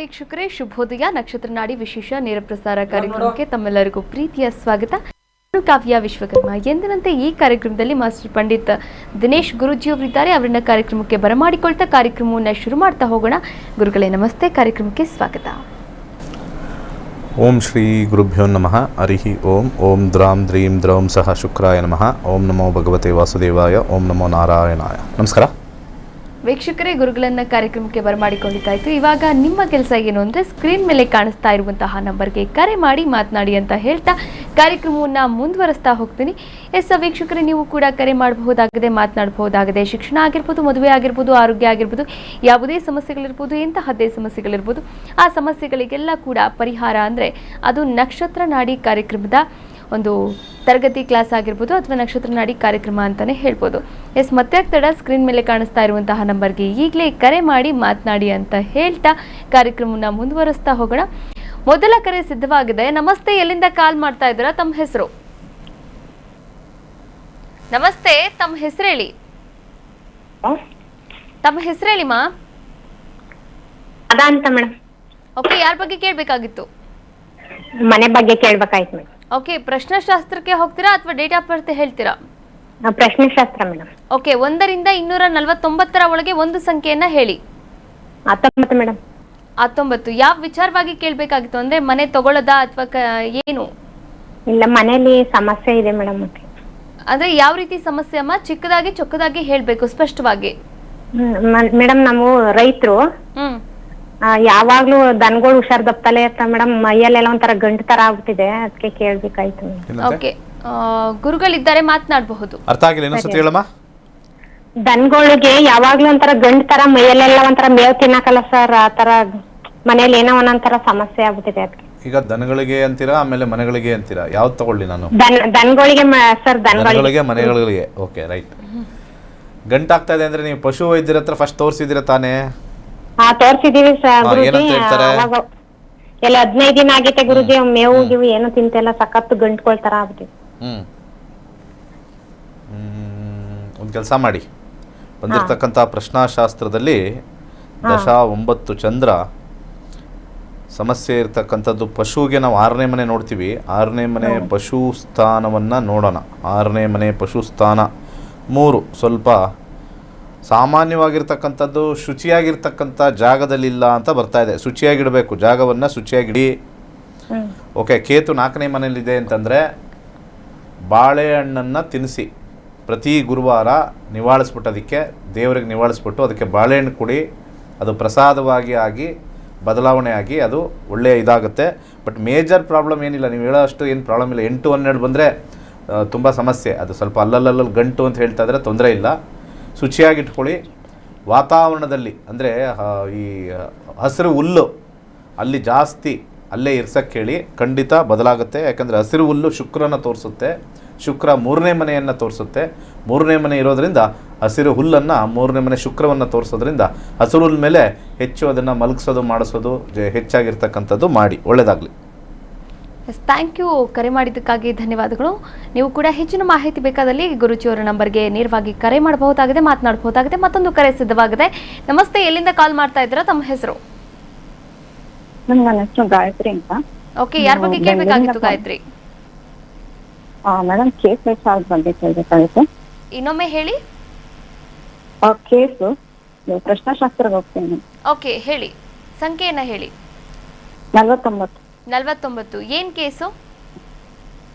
ವೀಕ್ಷಕರೇ, ಶುಭೋದಯ. ನಕ್ಷತ್ರ ನಾಡಿ ವಿಶೇಷ ನೇರ ಪ್ರಸಾರ ಕಾರ್ಯಕ್ರಮಕ್ಕೆ ತಮ್ಮೆಲ್ಲರಿಗೂ ಪ್ರೀತಿಯ ಸ್ವಾಗತ. ನಾನು ಕಾವ್ಯ ವಿಶ್ವಕರ್ಮ. ಎಂದಿನಂತೆ ಈ ಕಾರ್ಯಕ್ರಮದಲ್ಲಿ ಮಾಸ್ಟರ್ ಪಂಡಿತ್ ದಿನೇಶ್ ಗುರೂಜಿ ಅವರಿದ್ದಾರೆ. ಅವರನ್ನ ಕಾರ್ಯಕ್ರಮಕ್ಕೆ ಬರಮಾಡಿಕೊಳ್ತಾ ಕಾರ್ಯಕ್ರಮವನ್ನು ಶುರು ಮಾಡ್ತಾ ಹೋಗೋಣ. ಗುರುಗಳೇ ನಮಸ್ತೆ, ಕಾರ್ಯಕ್ರಮಕ್ಕೆ ಸ್ವಾಗತ. ಓಂ ಶ್ರೀ ಗುರುಭ್ಯೋ ನಮಃ. ಹರಿ ಓಂ. ಓಂ ದ್ರಾಂ ದ್ರೀಂ ದ್ರೌಂ ಸಹ ಶುಕ್ರಾಯ ನಮಃ. ಓಂ ನಮೋ ಭಗವತೆ ವಾಸುದೇವಾಯ. ಓಂ ನಮೋ ನಾರಾಯಣಾಯ. ನಮಸ್ಕಾರ ವೀಕ್ಷಕರೇ, ಗುರುಗಳನ್ನ ಕಾರ್ಯಕ್ರಮಕ್ಕೆ ಬರಮಾಡಿಕೊಂಡಿದ್ದಾಯಿತು. ಇವಾಗ ನಿಮ್ಮ ಕೆಲಸ ಏನು ಅಂದರೆ ಸ್ಕ್ರೀನ್ ಮೇಲೆ ಕಾಣಿಸ್ತಾ ಇರುವಂತಹ ನಂಬರ್ಗೆ ಕರೆ ಮಾಡಿ ಮಾತನಾಡಿ ಅಂತ ಹೇಳ್ತಾ ಕಾರ್ಯಕ್ರಮವನ್ನು ಮುಂದುವರಿಸ್ತಾ ಹೋಗ್ತೀನಿ. ವೀಕ್ಷಕರೇ, ನೀವು ಕೂಡ ಕರೆ ಮಾಡಬಹುದಾಗಿದೆ, ಮಾತನಾಡಬಹುದಾಗಿದೆ. ಶಿಕ್ಷಣ ಆಗಿರ್ಬೋದು, ಮದುವೆ ಆಗಿರ್ಬೋದು, ಆರೋಗ್ಯ ಆಗಿರ್ಬೋದು, ಯಾವುದೇ ಸಮಸ್ಯೆಗಳಿರ್ಬೋದು, ಎಂತಹದ್ದೇ ಸಮಸ್ಯೆಗಳಿರ್ಬೋದು, ಆ ಸಮಸ್ಯೆಗಳಿಗೆಲ್ಲ ಕೂಡ ಪರಿಹಾರ ಅಂದರೆ ಅದು ನಕ್ಷತ್ರ ನಾಡಿ ಕಾರ್ಯಕ್ರಮದ ಒಂದು ತರಗತಿ ಕ್ಲಾಸ್ ಆಗಿರ್ಬೋದು ಅಥವಾ ನಕ್ಷತ್ರ ನಾಡಿ ಕಾರ್ಯಕ್ರಮ ಅಂತಲೇ ಹೇಳ್ಬೋದು. ಮತ್ತೆ ಆಗ್ತಡ ಸ್ಕ್ರೀನ್ ಮೇಲೆ ಕಾಣಿಸ್ತಾ ಇರುವಂತಹ ನಂಬರ್ಗೆ ಈಗಲೇ ಕರೆ ಮಾಡಿ ಮಾತನಾಡಿ ಅಂತ ಹೇಳ್ತಾ ಕಾರ್ಯಕ್ರಮವನ್ನು ಮುಂದುವರಿಸ್ತಾ ಹೋಗೋಣ. ಮೊದಲ ಕರೆ ಸಿದ್ಧವಾಗಿದೆ. ನಮಸ್ತೆ, ಎಲ್ಲಿಂದ ಕಾಲ್ ಮಾಡ್ತಾ ಇದ್ದೀರಾ? ತಮ್ಮ ಹೆಸರು? ನಮಸ್ತೆ, ತಮ್ಮ ಹೆಸರು ಹೇಳಿ. ತಮ್ಮ ಹೆಸರು ಹೇಳಿ ಮಾ. ಓಕೆ, ಯಾರ ಬಗ್ಗೆ ಕೇಳಬೇಕಾಗಿತ್ತು? ಮನೆ ಬಗ್ಗೆ ಕೇಳಬೇಕಾಯ್ತು ಮೇಡಮ್. ಓಕೆ, ಪ್ರಶ್ನಾಶಾಸ್ತ್ರಕ್ಕೆ ಹೋಗ್ತೀರಾ ಅಥವಾ ಡೇಟ್ ಆಫ್ ಬರ್ತ್ ಹೇಳ್ತೀರಾ? ಪ್ರಶ್ನೆಶಾಸ್ತ್ರ ಮೇಡಮ್. ಓಕೆ, 1 ರಿಂದ 249 ಒಳಗೆ ಒಂದು ಸಂಖ್ಯೆಯನ್ನ ಹೇಳಿ. 19 ಮೇಡಮ್. 19. ಯಾವ ವಿಚಾರವಾಗಿ ಕೇಳಬೇಕಾಗಿತ್ತು ಅಂದ್ರೆ ಮನೆ ತಗೊಳ್ಳೋದಾ ಅಥವಾ ಏನು? ಇಲ್ಲ, ಮನೆಯಲ್ಲಿ ಸಮಸ್ಯೆ ಇದೆ ಮೇಡಮ್. ಅಂದ್ರೆ ಯಾವ ರೀತಿ ಸಮಸ್ಯೆ ಅಮ್ಮ? ಚಿಕ್ಕದಾಗಿ ಚೊಕ್ಕದಾಗಿ ಹೇಳ್ಬೇಕು, ಸ್ಪಷ್ಟವಾಗಿ. ಮೇಡಮ್, ನಾವು ರೈತರು ಯಾವಾಗ್ಲೂ ದನಗಳು ಹುಷಾರ್ ದಪ್ತಲೇ ಇರ್ತಾವ ಮೇಡಮ್. ಮೈಯಲ್ಲೆಲ್ಲ ಒಂಥರ ಗಂಟು ತರ ಆಗ್ಬಿಟ್ಟಿದೆ, ಅದಕ್ಕೆ ಕೇಳ್ಬೇಕಾಯ್ತು. ಓಕೆ, ಗುರುಗಳಿದ್ದಾರೆ, ಮಾತನಾಡಬಹುದು. ಅರ್ಥ ಆಗಿಲ್ಲ, ಇನ್ನೊಂದ್ಸತಿ ಹೇಳಮ್ಮ. ದನಗಳಿಗೆ ಯಾವಾಗ್ಲೂ ಒಂಥರ ಗಂಟು ತರ ಮೈಯಲ್ಲೆಲ್ಲ ಒಂಥರ ಮೇವ್ ತಿನ್ನಕಲ್ಲ ಸರ್, ಆತರ ಮನೇಲಿ ಏನೋ ಒಂದೊಂಥರ ಸಮಸ್ಯೆ ಆಗ್ಬಿಟ್ಟಿದೆ ಅದಕ್ಕೆ. ಈಗ ದನಗಳಿಗೆ ಅಂತೀರಾ, ಆಮೇಲೆ ಮನೆಗಳಿಗೆ ಅಂತೀರಾ? ಯಾವ್ದು ತಗೊಳ್ಳಿ ನಾನು? ದನಗಳಿಗೆ ಸರ್, ದನಗಳಿಗೆ ಮನೆಗಳಿಗೆ. Okay, right. ಗಂಟಾಗ್ತಾ ಇದೆ ಅಂದ್ರೆ ನೀವು ಪಶು ವೈದ್ಯರ ಹತ್ರ ಫಸ್ಟ್ ತೋರಿಸಿದಿರ ತಾನೇ? ತೋರ್ಸಿದೀವಿ ಸರ್ ಗುರುಜಿ. ಎಲ್ಲ 15 ದಿನ ಆಗೈತೆ ಗುರುಜಿ. ಮೇವು ಗಿವು ಏನು ತಿಂತೆಲ್ಲ, ಸಖತ್ತು ಗಂಟ್ಕೊಳ್ತಾರ ಆಗ್ಬಿಟ್ಟಿದೆ. ಒಂದು ಕೆಲಸ ಮಾಡಿ, ಬಂದಿರತಕ್ಕಂಥ ಪ್ರಶ್ನಾಶಾಸ್ತ್ರದಲ್ಲಿ 9 ಚಂದ್ರ ಸಮಸ್ಯೆ ಇರ್ತಕ್ಕಂಥದ್ದು. ಪಶುವಿಗೆ ನಾವು 6ನೇ ಮನೆ ನೋಡ್ತೀವಿ. 6ನೇ ಮನೆ ಪಶು ಸ್ಥಾನವನ್ನು ನೋಡೋಣ. 6ನೇ ಮನೆ ಪಶು ಸ್ಥಾನ 3 ಸ್ವಲ್ಪ ಸಾಮಾನ್ಯವಾಗಿರ್ತಕ್ಕಂಥದ್ದು, ಶುಚಿಯಾಗಿರ್ತಕ್ಕಂಥ ಜಾಗದಲ್ಲಿಲ್ಲ ಅಂತ ಬರ್ತಾ ಇದೆ. ಶುಚಿಯಾಗಿಡಬೇಕು, ಜಾಗವನ್ನು ಶುಚಿಯಾಗಿಡಿ. ಓಕೆ, ಕೇತು 4ನೇ ಮನೇಲಿದೆ ಅಂತಂದರೆ ಬಾಳೆಹಣ್ಣನ್ನು ತಿನ್ನಿಸಿ. ಪ್ರತಿ ಗುರುವಾರ ನಿವಾಳಿಸ್ಬಿಟ್ಟು, ಅದಕ್ಕೆ ದೇವರಿಗೆ ನಿವಾಳಿಸ್ಬಿಟ್ಟು ಅದಕ್ಕೆ ಬಾಳೆಹಣ್ಣು ಕೊಡಿ. ಅದು ಪ್ರಸಾದವಾಗಿ ಆಗಿ ಬದಲಾವಣೆ ಆಗಿ ಅದು ಒಳ್ಳೆಯ ಇದಾಗುತ್ತೆ. ಬಟ್ ಮೇಜರ್ ಪ್ರಾಬ್ಲಮ್ ಏನಿಲ್ಲ, ನೀವು ಹೇಳೋ ಅಷ್ಟು ಏನು ಪ್ರಾಬ್ಲಮ್ ಇಲ್ಲ. 8, 12 ಬಂದರೆ ತುಂಬ ಸಮಸ್ಯೆ. ಅದು ಸ್ವಲ್ಪ ಅಲ್ಲಲ್ಲಲ್ಲಿ ಗಂಟು ಅಂತ ಹೇಳ್ತಾ ಇದ್ರೆ ತೊಂದರೆ ಇಲ್ಲ. ಶುಚಿಯಾಗಿಟ್ಕೊಳ್ಳಿ. ವಾತಾವರಣದಲ್ಲಿ ಅಂದರೆ ಈ ಹಸಿರು ಹುಲ್ಲು ಅಲ್ಲಿ ಜಾಸ್ತಿ ಅಲ್ಲೇ ಇರ್ಸಕ್ಕೆ ಹೇಳಿ, ಖಂಡಿತ ಬದಲಾಗುತ್ತೆ. ಯಾಕಂದರೆ ಹಸಿರು ಹುಲ್ಲು ಶುಕ್ರನ ತೋರಿಸುತ್ತೆ. ಶುಕ್ರ 3ನೇ ಮನೆಯನ್ನು ತೋರಿಸುತ್ತೆ. 3ನೇ ಮನೆ ಇರೋದರಿಂದ ಹಸಿರು ಹುಲ್ಲನ್ನು, 3ನೇ ಮನೆ ಶುಕ್ರವನ್ನು ತೋರಿಸೋದ್ರಿಂದ ಹಸಿರು ಹುಲ್ಲ ಮೇಲೆ ಹೆಚ್ಚು ಅದನ್ನು ಮಲಗಿಸೋದು ಮಾಡಿಸೋದು ಹೆಚ್ಚಾಗಿರ್ತಕ್ಕಂಥದ್ದು ಮಾಡಿ. ಒಳ್ಳೆಯದಾಗಲಿ. Thank you. ಕರೆ ಮಾಡಿದ್ದಕ್ಕಾಗಿ ಧನ್ಯವಾದಗಳು. ನೀವು ಕೂಡ ಹೆಚ್ಚಿನ ಮಾಹಿತಿ ಬೇಕಾದಲ್ಲಿ ಗುರುಜಿಯವರ ನಂಬರ್ಗೆ ನೇರವಾಗಿ ಕರೆ ಮಾಡಬಹುದಾಗಿದೆ, ಮಾತನಾಡಬಹುದಾಗಿದೆ. ಮತ್ತೊಂದು ಕರೆ ಸಿದ್ಧವಾಗಿದೆ. ನಮಸ್ತೆ, ಎಲ್ಲಿಂದ ಕಾಲ್ ಮಾಡ್ತಾ ಇದ್ದೀರಾ? ತಮ್ಮ ಹೆಸರು? ನನ್ನ ಹೆಸರು ಗಾಯತ್ರಿ ಅಂತ. ಓಕೆ, ಯಾರ ಬಗ್ಗೆ ಕೇಳಬೇಕಾಗಿತ್ತು ಗಾಯತ್ರಿ? ಮೇಡಮ್, ಕೇಸ್ ಬಗ್ಗೆ ಕೇಳಬೇಕಾಗಿತ್ತು. ಇನ್ನೊಮ್ಮೆ ಹೇಳಿ. ಕೇಸು ಪ್ರಶ್ನಾಶಾಸ್ತ್ರಕ್ಕೆ ಹೋಗ್ತೀನಿ. ಓಕೆ, ಹೇಳಿ, ಸಂಖ್ಯೆಯನ್ನ ಹೇಳಿ. 49. ಏನ್ ಕೇಸು?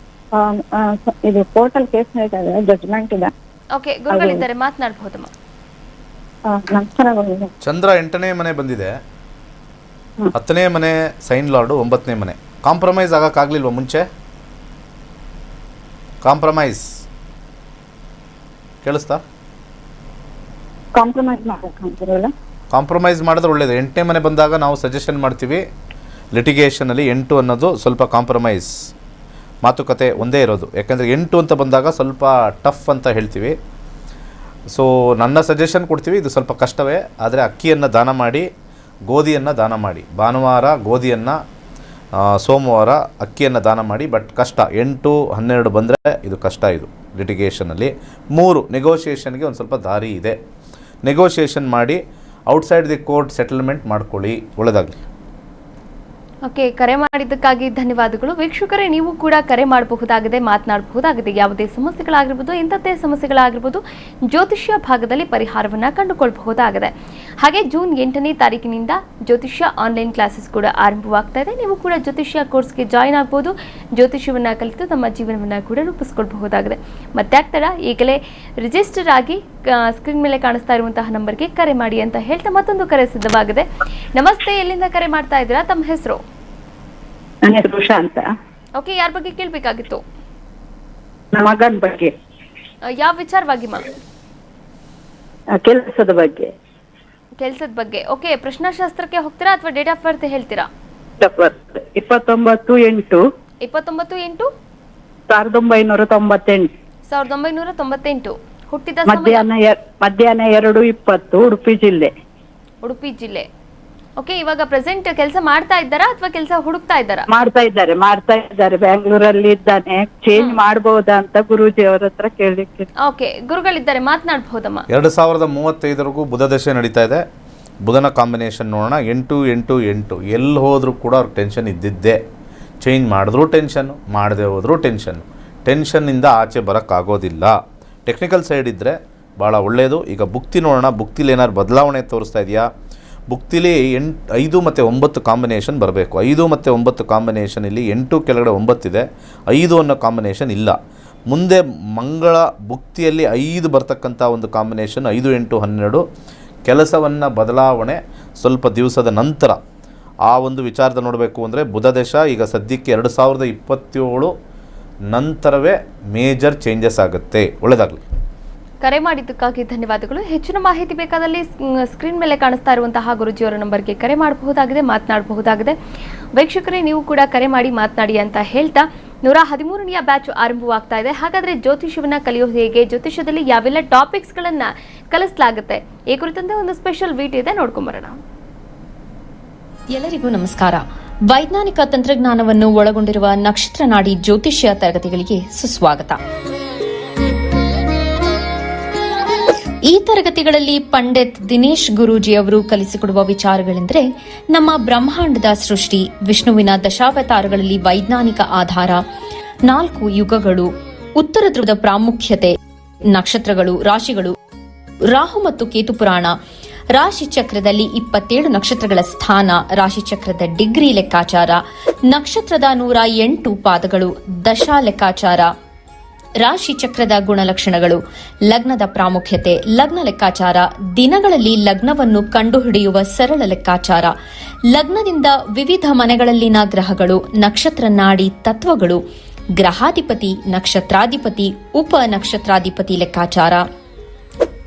ಇದು ಕೋರ್ಟಲ್ ಕೇಸ್ ನಡೀತಾ ಇದೆ, ಜಡ್ಜ್ಮೆಂಟ್ ಇದೆ. ಓಕೆ, ಗುರುಗಳಿದ್ದಾರೆ, ಮಾತನಾಡಬಹುದಮ್ಮ. ನಮಸ್ಕಾರ. ಚಂದ್ರ 8ನೇ ಮನೆ ಬಂದಿದೆ. 10ನೇ ಮನೆ ಸೈನ್ ಲಾರ್ಡು, 9ನೇ ಮನೆ. ಕಾಂಪ್ರಮೈಸ್ ಆಗಕ್ಕಾಗ್ಲಿಲ್ವ ಮುಂಚೆ? ಕಾಂಪ್ರಮೈಸ್ ಕೇಳಿಸ್ತಾ? ಕಾಂಪ್ರಮೈಸ್ ಮಾಡಿದ್ರೆ ಒಳ್ಳೇದು. 8ನೇ ಮನೆ ಬಂದಾಗ ನಾವು ಸಜೆಷನ್ ಮಾಡ್ತೀವಿ ಲಿಟಿಗೇಷನಲ್ಲಿ 8 ಅನ್ನೋದು ಸ್ವಲ್ಪ ಕಾಂಪ್ರಮೈಸ್, ಮಾತುಕತೆ ಒಂದೇ ಇರೋದು. ಯಾಕಂದರೆ 8 ಅಂತ ಬಂದಾಗ ಸ್ವಲ್ಪ ಟಫ್ ಅಂತ ಹೇಳ್ತೀವಿ. ಸೊ ನನ್ನ ಸಜೆಷನ್ ಕೊಡ್ತೀವಿ, ಇದು ಸ್ವಲ್ಪ ಕಷ್ಟವೇ. ಆದರೆ ಅಕ್ಕಿಯನ್ನು ದಾನ ಮಾಡಿ, ಗೋಧಿಯನ್ನು ದಾನ ಮಾಡಿ. ಭಾನುವಾರ ಗೋಧಿಯನ್ನು, ಸೋಮವಾರ ಅಕ್ಕಿಯನ್ನು ದಾನ ಮಾಡಿ. ಬಟ್ ಕಷ್ಟ, 8, 12 ಬಂದರೆ ಇದು ಕಷ್ಟ. ಇದು ಲಿಟಿಗೇಷನಲ್ಲಿ 3 ನೆಗೋಷಿಯೇಷನ್ಗೆ ಒಂದು ಸ್ವಲ್ಪ ದಾರಿ ಇದೆ. ನೆಗೋಷಿಯೇಷನ್ ಮಾಡಿ ಔಟ್ಸೈಡ್ ದಿ ಕೋರ್ಟ್ ಸೆಟಲ್ಮೆಂಟ್ ಮಾಡ್ಕೊಳ್ಳಿ. ಒಳ್ಳೆಯದಾಗಲಿ. ಓಕೆ, ಕರೆ ಮಾಡಿದ್ದಕ್ಕಾಗಿ ಧನ್ಯವಾದಗಳು. ವೀಕ್ಷಕರೇ, ನೀವು ಕೂಡ ಕರೆ ಮಾಡಬಹುದಾಗಿದೆ, ಮಾತನಾಡಬಹುದಾಗಿದೆ. ಯಾವುದೇ ಸಮಸ್ಯೆಗಳಾಗಿರ್ಬೋದು, ಇಂಥದ್ದೇ ಸಮಸ್ಯೆಗಳಾಗಿರ್ಬೋದು, ಜ್ಯೋತಿಷ್ಯ ಭಾಗದಲ್ಲಿ ಪರಿಹಾರವನ್ನು ಕಂಡುಕೊಳ್ಳಬಹುದಾಗಿದೆ. ಹಾಗೆ ಜೂನ್ 8ನೇ ತಾರೀಕಿನಿಂದ ಜ್ಯೋತಿಷ್ಯ ಆನ್ಲೈನ್ ಕ್ಲಾಸಸ್ ಕೂಡ ಆರಂಭವಾಗ್ತಾ ಇದೆ. ನೀವು ಕೂಡ ಜ್ಯೋತಿಷ್ಯ ಕೋರ್ಸ್ಗೆ ಜಾಯಿನ್ ಆಗ್ಬೋದು. ಜ್ಯೋತಿಷ್ಯವನ್ನು ಕಲಿತು ತಮ್ಮ ಜೀವನವನ್ನು ಕೂಡ ರೂಪಿಸ್ಕೊಳ್ಬಹುದಾಗಿದೆ. ಮತ್ತೆ ಆಗ್ತಾರ ಈಗಲೇ ರಿಜಿಸ್ಟರ್ ಆಗಿ ಸ್ಕ್ರೀನ್ ಮೇಲೆ ಕಾಣಿಸ್ತಾ ಇರುವಂತಹ ನಂಬರ್ಗೆ ಕರೆ ಮಾಡಿ ಅಂತ ಹೇಳ್ತಾ ಮತ್ತೊಂದು ಕರೆ ಸಿದ್ಧವಾಗಿದೆ. ನಮಸ್ತೆ, ಎಲ್ಲಿಂದ ಕರೆ ಮಾಡ್ತಾ ಇದ್ದೀರಾ? ತಮ್ಮ ಹೆಸರು? ನನ್ನ ಹೆಸರು ಉಷಾ ಅಂತ. ಓಕೆ, ಯಾರ ಬಗ್ಗೆ ಕೇಳಬೇಕಾಗಿತ್ತು? ನಮ್ಮ ಮಗನ ಬಗ್ಗೆ. ಯಾವ ವಿಚಾರವಾಗಿ ಮಾ? ಕೆಲಸದ ಬಗ್ಗೆ. ಕೆಲಸದ ಬಗ್ಗೆ. ಓಕೆ, ಪ್ರಶ್ನಾಶಾಸ್ತ್ರಕ್ಕೆ ಹೋಗ್ತೀರಾ ಅಥವಾ ಡೇಟ್ ಆಫ್ ಬರ್ತ್ ಹೇಳ್ತೀರಾ? 29/8/1998. 1998. ಹುಟ್ಟಿದ ಮಧ್ಯಾಹ್ನ 2:20 ಉಡುಪಿ ಜಿಲ್ಲೆ. ಉಡುಪಿ ಜಿಲ್ಲೆ. ಓಕೆ, ಇವಾಗ ಪ್ರೆಸೆಂಟ್ ಕೆಲಸ ಮಾಡ್ತಾ ಇದ್ದಾರಾ ಅಥವಾ ಕೆಲಸ ಹುಡುಕ್ತಾ ಇದ್ದಾರಾ? ಮಾಡ್ತಾ ಇದ್ದಾರೆ. ಬ್ಯಾಂಗ್ಳೂರಲ್ಲಿ ಇದ್ದಾನೆ. ಚೇಂಜ್ ಮಾಡಬಹುದಾ ಅಂತ ಗುರೂಜಿ ಅವರ ಹತ್ರ ಕೇಳಲಿಕ್ಕೆ. ಓಕೆ, ಗುರುಗಳಿದ್ದಾರೆ, ಮಾತನಾಡಬಹುದಮ್ಮ. 2035 ಬುಧ ದಶೆ ನಡೀತಾ ಇದೆ. ಬುಧನ ಕಾಂಬಿನೇಷನ್ ನೋಡೋಣ. 8-8-8 ಎಲ್ಲಿ ಹೋದರೂ ಕೂಡ ಅವ್ರಿಗೆ ಟೆನ್ಷನ್ ಇದ್ದಿದ್ದೇ. ಚೇಂಜ್ ಮಾಡಿದ್ರೂ ಟೆನ್ಷನ್ನು, ಮಾಡದೆ ಹೋದರೂ ಟೆನ್ಷನ್ನಿಂದ ಆಚೆ ಬರೋಕ್ಕಾಗೋದಿಲ್ಲ. ಟೆಕ್ನಿಕಲ್ ಸೈಡ್ ಇದ್ದರೆ ಭಾಳ ಒಳ್ಳೆಯದು. ಈಗ ಭುಕ್ತಿ ನೋಡೋಣ. ಭುಕ್ತಿಲಿ ಏನಾದ್ರು ಬದಲಾವಣೆ ತೋರಿಸ್ತಾ ಇದೆಯಾ? ಭುಕ್ತಿಲಿ 5 ಮತ್ತು 9 ಕಾಂಬಿನೇಷನ್ ಬರಬೇಕು. 5 ಮತ್ತು 9 ಕಾಂಬಿನೇಷನ್ ಇಲ್ಲಿ 8 ಕೆಳಗಡೆ 9 ಇದೆ. 5 ಅನ್ನೋ ಕಾಂಬಿನೇಷನ್ ಇಲ್ಲ. ಮುಂದೆ ಮಂಗಳ ಭುಕ್ತಿಯಲ್ಲಿ 5 ಬರ್ತಕ್ಕಂಥ ಒಂದು ಕಾಂಬಿನೇಷನ್ 5, 8, 12 ಕೆಲಸವನ್ನು ಬದಲಾವಣೆ ಸ್ವಲ್ಪ ದಿವಸದ ನಂತರ ಆ ಒಂದು ವಿಚಾರದ ನೋಡಬೇಕು ಅಂದರೆ ಬುಧ ದೇಶ ಈಗ ಸದ್ಯಕ್ಕೆ 2027 ನಂತರವೇ ಮೇಜರ್ ಚೇಂಜಸ್ ಆಗುತ್ತೆ. ಒಳ್ಳೆಯದಾಗಲಿ. ಕರೆ ಮಾಡಿದ್ದಕ್ಕಾಗಿ ಧನ್ಯವಾದಗಳು. ಹೆಚ್ಚಿನ ಮಾಹಿತಿ ಬೇಕಾದಲ್ಲಿ ಸ್ಕ್ರೀನ್ ಮೇಲೆ ಕಾಣಿಸ್ತಾ ಇರುವಂತಹ ಗುರುಜಿಯವರ ನಂಬರ್ಗೆ ಕರೆ ಮಾಡಬಹುದಾಗಿದೆ, ಮಾತನಾಡಬಹುದಾಗಿದೆ. ವೀಕ್ಷಕರೇ, ನೀವು ಕೂಡ ಕರೆ ಮಾಡಿ ಮಾತನಾಡಿ ಅಂತ ಹೇಳ್ತಾ 113ನೆಯ ಬ್ಯಾಚ್ ಆರಂಭವಾಗ್ತಾ ಇದೆ. ಹಾಗಾದ್ರೆ ಜ್ಯೋತಿಷ್ಯವನ್ನ ಕಲಿಯೋದು ಹೇಗೆ, ಜ್ಯೋತಿಷ್ಯದಲ್ಲಿ ಯಾವೆಲ್ಲ ಟಾಪಿಕ್ಸ್ಗಳನ್ನ ಕಲಿಸಲಾಗುತ್ತೆ, ಈ ಕುರಿತಂತೆ ಒಂದು ಸ್ಪೆಷಲ್ ವಿಡಿಯೋ ಇದೆ, ನೋಡ್ಕೊಂಬರೋಣ. ಎಲ್ಲರಿಗೂ ನಮಸ್ಕಾರ. ವೈಜ್ಞಾನಿಕ ತಂತ್ರಜ್ಞಾನವನ್ನು ಒಳಗೊಂಡಿರುವ ನಕ್ಷತ್ರ ನಾಡಿ ಜ್ಯೋತಿಷ್ಯ ತರಗತಿಗಳಿಗೆ ಸುಸ್ವಾಗತ. ಈ ತರಗತಿಗಳಲ್ಲಿ ಪಂಡಿತ್ ದಿನೇಶ್ ಗುರೂಜಿ ಅವರು ಕಲಿಸಿಕೊಡುವ ವಿಚಾರಗಳೆಂದರೆ ನಮ್ಮ ಬ್ರಹ್ಮಾಂಡದ ಸೃಷ್ಟಿ, ವಿಷ್ಣುವಿನ ದಶಾವತಾರಗಳಲ್ಲಿ ವೈಜ್ಞಾನಿಕ ಆಧಾರ, 4 ಯುಗಗಳು, ಉತ್ತರ ಧ್ರುವದ ಪ್ರಾಮುಖ್ಯತೆ, ನಕ್ಷತ್ರಗಳು, ರಾಶಿಗಳು, ರಾಹು ಮತ್ತು ಕೇತು ಪುರಾಣ, ರಾಶಿ ಚಕ್ರದಲ್ಲಿ 27 ನಕ್ಷತ್ರಗಳ ಸ್ಥಾನ, ರಾಶಿ ಚಕ್ರದ ಡಿಗ್ರಿ ಲೆಕ್ಕಾಚಾರ, ನಕ್ಷತ್ರದ 108 ಪಾದಗಳು, ದಶಾ ಲೆಕ್ಕಾಚಾರ, ರಾಶಿ ಚಕ್ರದ ಗುಣಲಕ್ಷಣಗಳು, ಲಗ್ನದ ಪ್ರಾಮುಖ್ಯತೆ, ಲಗ್ನ ಲೆಕ್ಕಾಚಾರ, ದಿನಗಳಲ್ಲಿ ಲಗ್ನವನ್ನು ಕಂಡುಹಿಡಿಯುವ ಸರಳ ಲೆಕ್ಕಾಚಾರ, ಲಗ್ನದಿಂದ ವಿವಿಧ ಮನೆಗಳಲ್ಲಿನ ಗ್ರಹಗಳು, ನಕ್ಷತ್ರ ನಾಡಿ ತತ್ವಗಳು, ಗ್ರಹಾಧಿಪತಿ, ನಕ್ಷತ್ರಾಧಿಪತಿ, ಉಪ ನಕ್ಷತ್ರಾಧಿಪತಿ ಲೆಕ್ಕಾಚಾರ,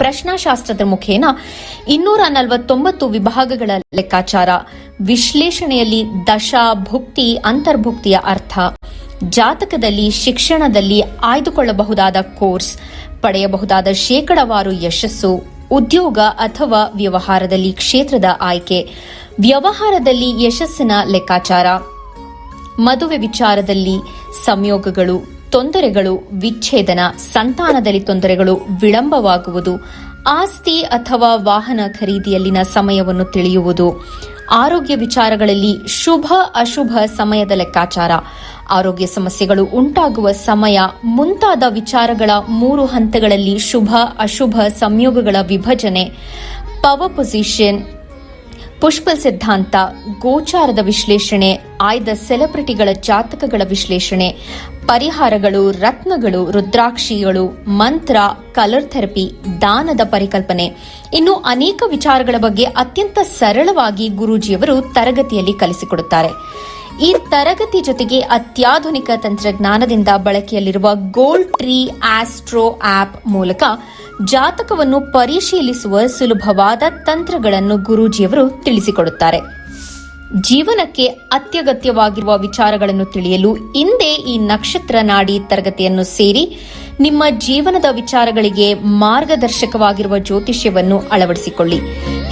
ಪ್ರಶ್ನಾಶಾಸ್ತ್ರದ ಮುಖೇನ 249 ವಿಭಾಗಗಳ ಲೆಕ್ಕಾಚಾರ, ವಿಶ್ಲೇಷಣೆಯಲ್ಲಿ ದಶಾ, ಭುಕ್ತಿ, ಅಂತರ್ಭುಕ್ತಿಯ ಅರ್ಥ, ಜಾತಕದಲ್ಲಿ, ಶಿಕ್ಷಣದಲ್ಲಿ ಆಯ್ದುಕೊಳ್ಳಬಹುದಾದ ಕೋರ್ಸ್, ಪಡೆಯಬಹುದಾದ ಶೇಕಡವಾರು ಯಶಸ್ಸು, ಉದ್ಯೋಗ ಅಥವಾ ವ್ಯವಹಾರದಲ್ಲಿ ಕ್ಷೇತ್ರದ ಆಯ್ಕೆ, ವ್ಯವಹಾರದಲ್ಲಿ ಯಶಸ್ಸಿನ ಲೆಕ್ಕಾಚಾರ, ಮದುವೆ ವಿಚಾರದಲ್ಲಿ ಸಂಯೋಗಗಳು, ತೊಂದರೆಗಳು, ವಿಚ್ಛೇದನ, ಸಂತಾನದಲ್ಲಿ ತೊಂದರೆಗಳು, ವಿಳಂಬವಾಗುವುದು, ಆಸ್ತಿ ಅಥವಾ ವಾಹನ ಖರೀದಿಯಲ್ಲಿನ ಸಮಯವನ್ನು ತಿಳಿಯುವುದು, ಆರೋಗ್ಯ ವಿಚಾರಗಳಲ್ಲಿ ಶುಭ ಅಶುಭ ಸಮಯದ ಲೆಕ್ಕಾಚಾರ, ಆರೋಗ್ಯ ಸಮಸ್ಯೆಗಳು ಉಂಟಾಗುವ ಸಮಯ ಮುಂತಾದ ವಿಚಾರಗಳ 3 ಹಂತಗಳಲ್ಲಿ ಶುಭ ಅಶುಭ ಸಂಯೋಗಗಳ ವಿಭಜನೆ, ಪವರ್ ಪೊಸಿಷನ್, ಪುಷ್ಪ ಸಿದ್ಧಾಂತ, ಗೋಚಾರದ ವಿಶ್ಲೇಷಣೆ, ಆಯ್ದ ಸೆಲೆಬ್ರಿಟಿಗಳ ಜಾತಕಗಳ ವಿಶ್ಲೇಷಣೆ, ಪರಿಹಾರಗಳು, ರತ್ನಗಳು, ರುದ್ರಾಕ್ಷಿಗಳು, ಮಂತ್ರ, ಕಲರ್ ಥೆರಪಿ, ದಾನದ ಪರಿಕಲ್ಪನೆ, ಇನ್ನು ಅನೇಕ ವಿಚಾರಗಳ ಬಗ್ಗೆ ಅತ್ಯಂತ ಸರಳವಾಗಿ ಗುರೂಜಿಯವರು ತರಗತಿಯಲ್ಲಿ ಕಲಿಸಿಕೊಡುತ್ತಾರೆ. ಈ ತರಗತಿ ಜೊತೆಗೆ ಅತ್ಯಾಧುನಿಕ ತಂತ್ರಜ್ಞಾನದಿಂದ ಬಳಕೆಯಲ್ಲಿರುವ ಗೋಲ್ಡ್ ಟ್ರೀ ಆಸ್ಟ್ರೋ ಆಪ್ ಮೂಲಕ ಜಾತಕವನ್ನು ಪರಿಶೀಲಿಸುವ ಸುಲಭವಾದ ತಂತ್ರಗಳನ್ನು ಗುರೂಜಿಯವರು ತಿಳಿಸಿಕೊಡುತ್ತಾರೆ. ಜೀವನಕ್ಕೆ ಅತ್ಯಗತ್ಯವಾಗಿರುವ ವಿಚಾರಗಳನ್ನು ತಿಳಿಯಲು ಇಂದೇ ಈ ನಕ್ಷತ್ರ ನಾಡಿ ತರಗತಿಯನ್ನು ಸೇರಿ ನಿಮ್ಮ ಜೀವನದ ವಿಚಾರಗಳಿಗೆ ಮಾರ್ಗದರ್ಶಕವಾಗಿರುವ ಜ್ಯೋತಿಷ್ಯವನ್ನು ಅಳವಡಿಸಿಕೊಳ್ಳಿ.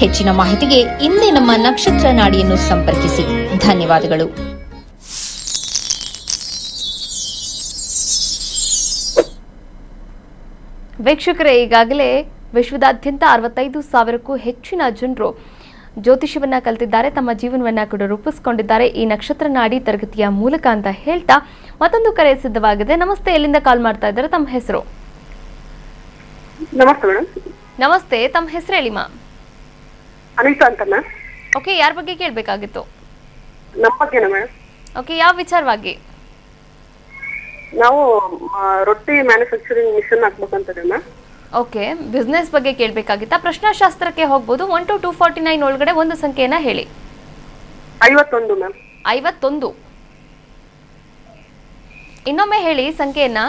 ಹೆಚ್ಚಿನ ಮಾಹಿತಿಗೆ ಇಂದೇ ನಮ್ಮ ನಕ್ಷತ್ರ ನಾಡಿಯನ್ನು ಸಂಪರ್ಕಿಸಿ. ಧನ್ಯವಾದಗಳು. ವೀಕ್ಷಕರೇ, ಈಗಾಗಲೇ ವಿಶ್ವದಾದ್ಯಂತ 65,000ಕ್ಕೂ ಹೆಚ್ಚಿನ ಜನರು ಜ್ಯೋತಿಷ್ಯವನ್ನ ಕಲಿತಿದ್ದಾರೆ, ತಮ್ಮ ಜೀವನವನ್ನ ಕೂಡ ರೂಪಿಸಿಕೊಂಡಿದ್ದಾರೆ ಈ ನಕ್ಷತ್ರ ನಾಡಿ ತರಗತಿಯ ಮೂಲಕ ಅಂತ ಹೇಳ್ತಾ ಮತ್ತೊಂದು ಕರೆ ಸಿದ್ಧವಾಗಿದೆ. ನಮಸ್ತೆ, ಎಲ್ಲಿಂದ ಕಾಲ್ ಮಾಡ್ತಾ ಇದ್ದಾರೆ? ತಮ್ಮ ಹೆಸರು? ನಮಸ್ತೆ ಮೇಡಮ್. ನಮಸ್ತೆ, ತಮ್ಮ ಹೆಸರು ಹೇಳಿಮ್ಮ. ಅನಿತಾ ಅಂತ ಮ್ಯಾಮ್. ಓಕೆ, ಯಾರ ಬಗ್ಗೆ ಕೇಳಬೇಕಾಗಿತ್ತು? ನಮ್ಮ ಬಗ್ಗೆನಾ ಮೇಡಮ್? ಓಕೆ, ಯಾವ ವಿಚಾರವಾಗಿ? ನಾವು ರೊಟ್ಟಿ ಮ್ಯಾನುಫ್ಯಾಕ್ಚರಿಂಗ್ ಮಿಷನ್ ಹಾಕ್ಬೇಕಂತದೆ ಮ್ಯಾಮ್. ಓಕೆ, ಬಿಸ್ನೆಸ್ ಬಗ್ಗೆ ಕೇಳಬೇಕಾಗಿತ್ತಾ? ಪ್ರಶ್ನಾಶಾಸ್ತ್ರಕ್ಕೆ ಹೋಗ್ಬೋದು. 1 to 249 ಒಳಗಡೆ ಒಂದು ಸಂಖ್ಯೆಯನ್ನ ಹೇಳಿ. 51 ಮ್ಯಾಮ್. 51. ಇನ್ನೊಮ್ಮೆ ಹೇಳಿ ಸಂಖ್ಯೆಯನ್ನ.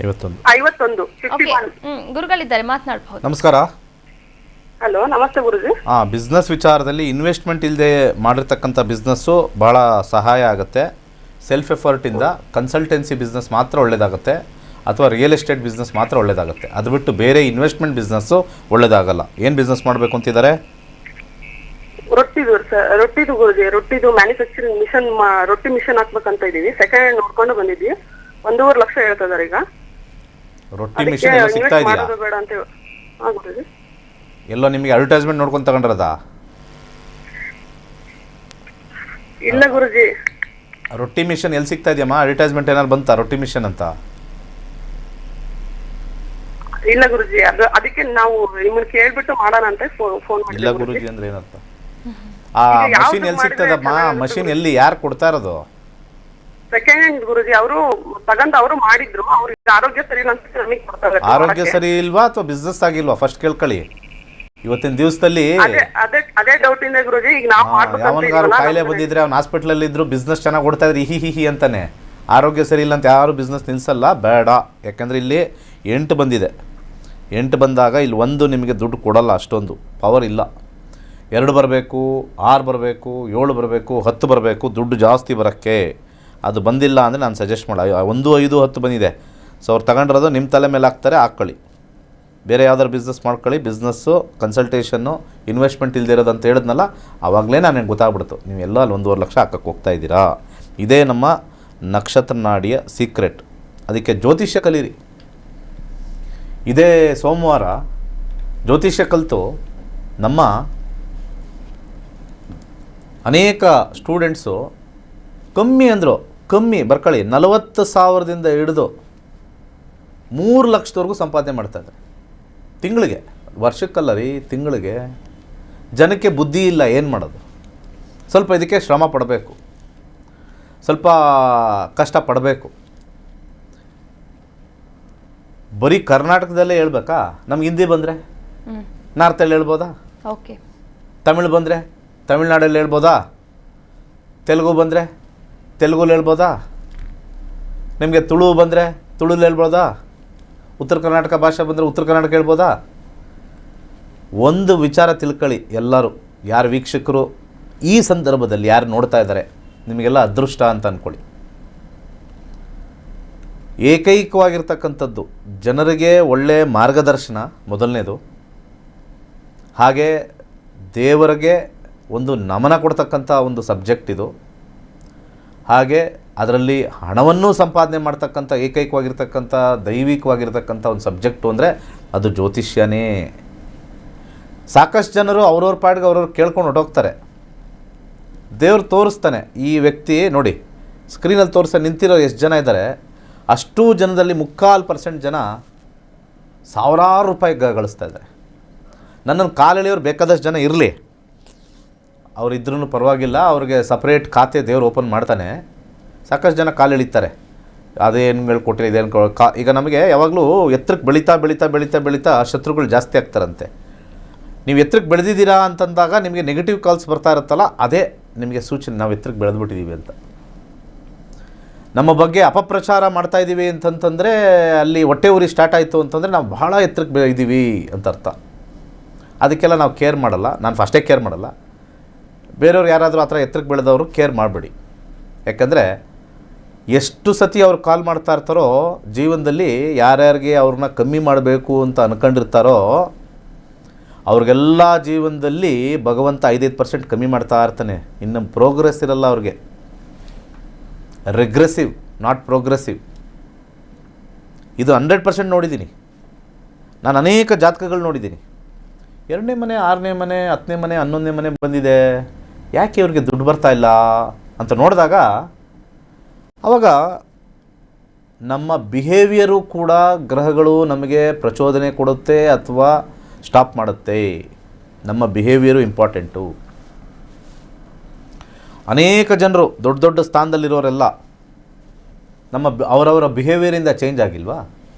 51. ಓಕೆ, ಗುರುಗಳಿದ್ದಾರೆ, ಮಾತನಾಡಬಹುದು. ನಮಸ್ಕಾರ. ಹಲೋ, ನಮಸ್ತೆ ಗುರುಜಿ. ಬಿಸ್ನೆಸ್ ವಿಚಾರದಲ್ಲಿ ಇನ್ವೆಸ್ಟ್ಮೆಂಟ್ ಇಲ್ಲದೆ ಮಾಡಿರ್ತಕ್ಕಂಥ ಬಿಸ್ನೆಸ್ಸು ಭಾಳ ಸಹಾಯ ಆಗುತ್ತೆ. ಸೆಲ್ಫ್ ಎಫರ್ಟಿಂದ ಕನ್ಸಲ್ಟೆನ್ಸಿ ಬಿಸ್ನೆಸ್ ಮಾತ್ರ ಒಳ್ಳೆಯದಾಗುತ್ತೆ, ಅಥವಾ ರಿಯಲ್ ಎಸ್ಟೇಟ್ ಬಿಸ್ನೆಸ್ ಮಾತ್ರ ಒಳ್ಳೆಯದಾಗುತ್ತೆ. ಅದು ಬಿಟ್ಟು ಬೇರೆ ಇನ್ವೆಸ್ಟ್ಮೆಂಟ್ ಬಿಸ್ನೆಸ್ಸು ಒಳ್ಳೆಯದಾಗಲ್ಲ. ಏನು ಬಿಸ್ನೆಸ್ ಮಾಡಬೇಕು ಅಂತಿದ್ದಾರೆ? ರೊಟ್ಟಿದು ಗುರುಜಿ, ರೊಟ್ಟಿದು ಮ್ಯಾನುಫ್ಯಾಕ್ಚರಿಂಗ್ ಮಿಷನ್, ರೊಟ್ಟಿ ಮಿಷನ್ ಹಾಕ್ಬೇಕಂತ ಇದೀವಿ. ಸೆಕೆಂಡ್ ಹ್ಯಾಂಡ್ ನೋಡ್ಕೊಂಡು ಬಂದಿದ್ವಿ. 1.5 ಲಕ್ಷ ಹೇಳ್ತಿದ್ದಾರೆ ಈಗ. ರೊಟ್ಟಿ ಮಿಷನ್ ಎಲ್ಲ ಸಿಗ್ತಾ ಇದೆಯಾ? ಬೇಡ ಅಂತ. ಹಾ ಗುರುಜಿ. ಎಲ್ಲೋ ನಿಮಗೆ ಅಡ್ವರ್ಟೈಸ್ಮೆಂಟ್ ನೋಡ್ಕೊಂಡು ತಗೊಂಡ್ರದ? ಇಲ್ಲ ಗುರುಜಿ. ರೊಟ್ಟಿ ಮಿಷನ್ ಎಲ್ಲಿ ಸಿಗ್ತಾ ಇದೆಯಮ್ಮ? ಅಡ್ವರ್ಟೈಸ್ಮೆಂಟ್ ಏನಾರು ಬಂತಾ ರೊಟ್ಟಿ ಮಿಷನ್ ಅಂತ? ಇಲ್ಲ ಗುರುಜಿ, ಅದಕ್ಕೆ ನಾವು ನಿಮ್ಮನ್ನ ಕೇಳ್ಬಿಟ್ಟು ಮಾಡೋಣ ಅಂತ ಫೋನ್ ಮಾಡಿದ್ವಿ. ಇಲ್ಲ ಗುರುಜಿ ಅಂದ್ರೆ ಏನಂತ? ಆ ಮಷಿನ್ ಎಲ್ಲಿ ಸಿಗ್ತದಮ್ಮ? ಮಷಿನ್ ಎಲ್ಲಿ, ಯಾರು ಕೊಡ್ತಾ ಇರೋದು? ಸೆಕೆಂಡ್ ಹ್ಯಾಂಡ್ ಗುರುಜಿ. ಅವರು ಅವರು ಮಾಡಿದ್ರು. ಅವ್ರಿಗೆ ಆರೋಗ್ಯ ಸರಿ ಇಲ್ಲ ಅಂತ ನಮಗೆ ಕೊಡ್ತಾರೆ. ಆರೋಗ್ಯ ಸರಿ ಇಲ್ವಾ ಅಥವಾ ಬಿಸ್ನೆಸ್ ಆಗಿಲ್ವಾ? ಫಸ್ಟ್ ಕೇಳ್ಕೊಳ್ಳಿ. ಇವತ್ತಿನ ದಿವಸದಲ್ಲಿ ಅದೇ ಡೌಟ್ ಇಂದ ಗುರುಜಿ. ಈಗ ನಾವು ಯಾವನ್ಗಾರು ಕಾಯಿಲೆ ಬಂದಿದ್ರೆ ಅವ್ನು ಹಾಸ್ಪಿಟ್ಲಲ್ಲಿ ಇದ್ರು ಬಿಸ್ನೆಸ್ ಚೆನ್ನಾಗಿ ಕೊಡ್ತಾ ಇದ್ರೆ ಹಿ ಅಂತಾನೆ. ಆರೋಗ್ಯ ಸರಿ ಇಲ್ಲ ಅಂತ ಯಾರು ಬಿಸ್ನೆಸ್ ನಿಲ್ಲಿಸಲ್ಲ. ಬೇಡ, ಯಾಕಂದರೆ ಇಲ್ಲಿ 8 ಬಂದಿದೆ. 8 ಬಂದಾಗ ಇಲ್ಲಿ 1 ನಿಮಗೆ ದುಡ್ಡು ಕೊಡಲ್ಲ, ಅಷ್ಟೊಂದು ಪವರ್ ಇಲ್ಲ. 2 ಬರಬೇಕು, 6 ಬರಬೇಕು, 7 ಬರಬೇಕು, 10 ಬರಬೇಕು, ದುಡ್ಡು ಜಾಸ್ತಿ ಬರೋಕ್ಕೆ. ಅದು ಬಂದಿಲ್ಲ ಅಂದರೆ ನಾನು ಸಜೆಸ್ಟ್ ಮಾಡ 1, 5, 10 ಬಂದಿದೆ. ಸೊ ಅವ್ರು ತಗೊಂಡಿರೋದು ನಿಮ್ಮ ತಲೆ ಮೇಲೆ ಹಾಕ್ತಾರೆ, ಹಾಕ್ಕೊಳ್ಳಿ. ಬೇರೆ ಯಾವ್ದಾರು ಬಿಸ್ನೆಸ್ ಮಾಡ್ಕೊಳ್ಳಿ. ಬಿಸ್ನೆಸ್ಸು, ಕನ್ಸಲ್ಟೇಷನ್ನು, ಇನ್ವೆಸ್ಟ್ಮೆಂಟ್ ಇಲ್ದಿರೋದು ಅಂತ ಹೇಳಿದ್ನಲ್ಲ, ಆವಾಗಲೇ ನನಗೆ ಗೊತ್ತಾಗ್ಬಿಡ್ತು ನೀವು ಎಲ್ಲ ಅಲ್ಲಿ 1.5 ಲಕ್ಷ ಹಾಕಕ್ಕೆ ಹೋಗ್ತಾ ಇದ್ದೀರಾ. ಇದೇ ನಮ್ಮ ನಕ್ಷತ್ರ ನಾಡಿಯ ಸೀಕ್ರೆಟ್. ಅದಕ್ಕೆ ಜ್ಯೋತಿಷ್ಯ ಕಲೀರಿ. ಇದೇ ಸೋಮವಾರ ಜ್ಯೋತಿಷ್ಯ ಕಲಿತು ನಮ್ಮ ಅನೇಕ ಸ್ಟೂಡೆಂಟ್ಸು ಕಮ್ಮಿ ಅಂದರು, ಕಮ್ಮಿ ಬರ್ಕೊಳ್ಳಿ, 40,000ದಿಂದ ಹಿಡಿದು 3 ಲಕ್ಷದವರೆಗೂ ಸಂಪಾದನೆ ಮಾಡ್ತಾಯಿದ್ದಾರೆ ತಿಂಗಳಿಗೆ. ವರ್ಷಕ್ಕಲ್ಲ ರೀ, ತಿಂಗಳಿಗೆ. ಜನಕ್ಕೆ ಬುದ್ಧಿ ಇಲ್ಲ, ಏನು ಮಾಡೋದು? ಸ್ವಲ್ಪ ಇದಕ್ಕೆ ಶ್ರಮ ಪಡಬೇಕು, ಸ್ವಲ್ಪ ಕಷ್ಟಪಡಬೇಕು. ಬರೀ ಕರ್ನಾಟಕದಲ್ಲೇ ಹೇಳ್ಬೇಕಾ? ನಮ್ಗೆ ಹಿಂದಿ ಬಂದರೆ ನಾರ್ತಲ್ಲಿ ಹೇಳ್ಬೋದಾ? ಓಕೆ. ತಮಿಳು ಬಂದರೆ ತಮಿಳ್ನಾಡಲ್ಲಿ ಹೇಳ್ಬೋದಾ? ತೆಲುಗು ಬಂದರೆ ತೆಲುಗಲ್ಲಿ ಹೇಳ್ಬೋದಾ? ನಿಮಗೆ ತುಳು ಬಂದರೆ ತುಳುಲ್ಲಿ ಹೇಳ್ಬೋದಾ? ಉತ್ತರ ಕರ್ನಾಟಕ ಭಾಷೆ ಬಂದರೆ ಉತ್ತರ ಕರ್ನಾಟಕ ಹೇಳ್ಬೋದಾ? ಒಂದು ವಿಚಾರ ತಿಳ್ಕೊಳ್ಳಿ ಎಲ್ಲರೂ, ಯಾರು ವೀಕ್ಷಕರು ಈ ಸಂದರ್ಭದಲ್ಲಿ ಯಾರು ನೋಡ್ತಾ ಇದ್ದಾರೆ, ನಿಮಗೆಲ್ಲ ಅದೃಷ್ಟ ಅಂತ ಅಂದ್ಕೊಳ್ಳಿ. ಏಕೈಕವಾಗಿರ್ತಕ್ಕಂಥದ್ದು ಜನರಿಗೆ ಒಳ್ಳೆಯ ಮಾರ್ಗದರ್ಶನ ಮೊದಲನೇದು. ಹಾಗೆ ದೇವರಿಗೆ ಒಂದು ನಮನ ಕೊಡ್ತಕ್ಕಂಥ ಒಂದು ಸಬ್ಜೆಕ್ಟ್ ಇದು. ಹಾಗೆ ಅದರಲ್ಲಿ ಹಣವನ್ನು ಸಂಪಾದನೆ ಮಾಡ್ತಕ್ಕಂಥ ಏಕೈಕವಾಗಿರ್ತಕ್ಕಂಥ ದೈವಿಕವಾಗಿರ್ತಕ್ಕಂಥ ಒಂದು ಸಬ್ಜೆಕ್ಟು ಅಂದರೆ ಅದು ಜ್ಯೋತಿಷ್ಯನೇ. ಸಾಕಷ್ಟು ಜನರು ಅವ್ರವ್ರ ಪಾಡಿಗೆ ಅವ್ರವ್ರು ಕೇಳ್ಕೊಂಡು ಹೊರಟೋಗ್ತಾರೆ. ದೇವ್ರು ತೋರಿಸ್ತಾನೆ, ಈ ವ್ಯಕ್ತಿ ನೋಡಿ ಸ್ಕ್ರೀನಲ್ಲಿ ತೋರಿಸ ನಿಂತಿರೋ ಎಷ್ಟು ಜನ ಇದ್ದಾರೆ, ಅಷ್ಟೂ ಜನದಲ್ಲಿ 3/4% ಜನ ಸಾವಿರಾರು ರೂಪಾಯಿ ಗಳಿಸ್ತಾ ಇದ್ದಾರೆ. ನನ್ನನ್ನು ಕಾಲೆಳೆಯೋರು ಬೇಕಾದಷ್ಟು ಜನ ಇರಲಿ, ಅವರಿದ್ರೂ ಪರವಾಗಿಲ್ಲ, ಅವ್ರಿಗೆ ಸಪ್ರೇಟ್ ಖಾತೆ ದೇವ್ರು ಓಪನ್ ಮಾಡ್ತಾನೆ. ಸಾಕಷ್ಟು ಜನ ಕಾಲೆಳಿತಾರೆ, ಅದೇನು ಹೇಳ್ಕೊಟ್ಟಿಲ್ಲ, ಇದೇನು ಈಗ ನಮಗೆ ಯಾವಾಗಲೂ ಎತ್ತರಕ್ಕೆ ಬೆಳೀತಾ ಬೆಳೀತಾ ಬೆಳೀತಾ ಬೆಳೀತಾ ಶತ್ರುಗಳು ಜಾಸ್ತಿ ಆಗ್ತಾರಂತೆ. ನೀವು ಎತ್ತರಕ್ಕೆ ಬೆಳೆದಿದ್ದೀರಾ ಅಂತಂದಾಗ ನಿಮಗೆ ನೆಗೆಟಿವ್ ಕಾಲ್ಸ್ ಬರ್ತಾ ಇರುತ್ತಲ್ಲ, ಅದೇ ನಿಮಗೆ ಸೂಚನೆ ನಾವು ಎತ್ತರಕ್ಕೆ ಬೆಳೆದ್ಬಿಟ್ಟಿದ್ದೀವಿ ಅಂತ. ನಮ್ಮ ಬಗ್ಗೆ ಅಪಪ್ರಚಾರ ಮಾಡ್ತಾ ಇದ್ದೀವಿ ಅಂತಂತಂದರೆ ಅಲ್ಲಿ ಹೊಟ್ಟೆ ಉರಿ ಸ್ಟಾರ್ಟ್ ಆಯಿತು ಅಂತಂದರೆ ನಾವು ಭಾಳ ಎತ್ತರಕ್ಕೆ ಇದ್ದೀವಿ ಅಂತ ಅರ್ಥ. ಅದಕ್ಕೆಲ್ಲ ನಾವು ಕೇರ್ ಮಾಡಲ್ಲ. ನಾನು ಫಸ್ಟೇ ಕೇರ್ ಮಾಡಲ್ಲ. ಬೇರೆಯವ್ರು ಯಾರಾದರೂ ಆ ಥರ ಎತ್ತರಕ್ಕೆ ಬೆಳೆದವರು ಕೇರ್ ಮಾಡಬೇಡಿ. ಯಾಕಂದರೆ ಎಷ್ಟು ಸತಿ ಅವ್ರು ಕಾಲ್ ಮಾಡ್ತಾ ಇರ್ತಾರೋ, ಜೀವನದಲ್ಲಿ ಯಾರ್ಯಾರಿಗೆ ಅವ್ರನ್ನ ಕಮ್ಮಿ ಮಾಡಬೇಕು ಅಂತ ಅಂದ್ಕೊಂಡಿರ್ತಾರೋ ಅವ್ರಿಗೆಲ್ಲ ಜೀವನದಲ್ಲಿ ಭಗವಂತ 5% ಕಮ್ಮಿ ಮಾಡ್ತಾ ಇರ್ತಾನೆ. ಇನ್ನು ಪ್ರೋಗ್ರೆಸ್ ಇರಲ್ಲ ಅವ್ರಿಗೆ. ರೆಗ್ರೆಸಿವ್, ನಾಟ್ ಪ್ರೋಗ್ರೆಸಿವ್. ಇದು 100% ನೋಡಿದ್ದೀನಿ. ನಾನು ಅನೇಕ ಜಾತಕಗಳು ನೋಡಿದ್ದೀನಿ. 2ನೇ ಮನೆ, 6ನೇ ಮನೆ, 10ನೇ ಮನೆ, 11ನೇ ಮನೆ ಬಂದಿದೆ, ಯಾಕೆ ಇವ್ರಿಗೆ ದುಡ್ಡು ಬರ್ತಾ ಇಲ್ಲ ಅಂತ ನೋಡಿದಾಗ ಆವಾಗ ನಮ್ಮ ಬಿಹೇವಿಯರು ಕೂಡ ಗ್ರಹಗಳು ನಮಗೆ ಪ್ರಚೋದನೆ ಕೊಡುತ್ತೆ ಅಥವಾ ಸ್ಟಾಪ್ ಮಾಡುತ್ತೆ. ನಮ್ಮ ಬಿಹೇವಿಯರು ಇಂಪಾರ್ಟೆಂಟು. ಅನೇಕ ಜನರು ದೊಡ್ಡ ದೊಡ್ಡ ಸ್ಥಾನದಲ್ಲಿರೋರೆಲ್ಲ ಅವರವರ ಬಿಹೇವಿಯರಿಂದ ಚೇಂಜ್ ಆಗಿಲ್ವಾ,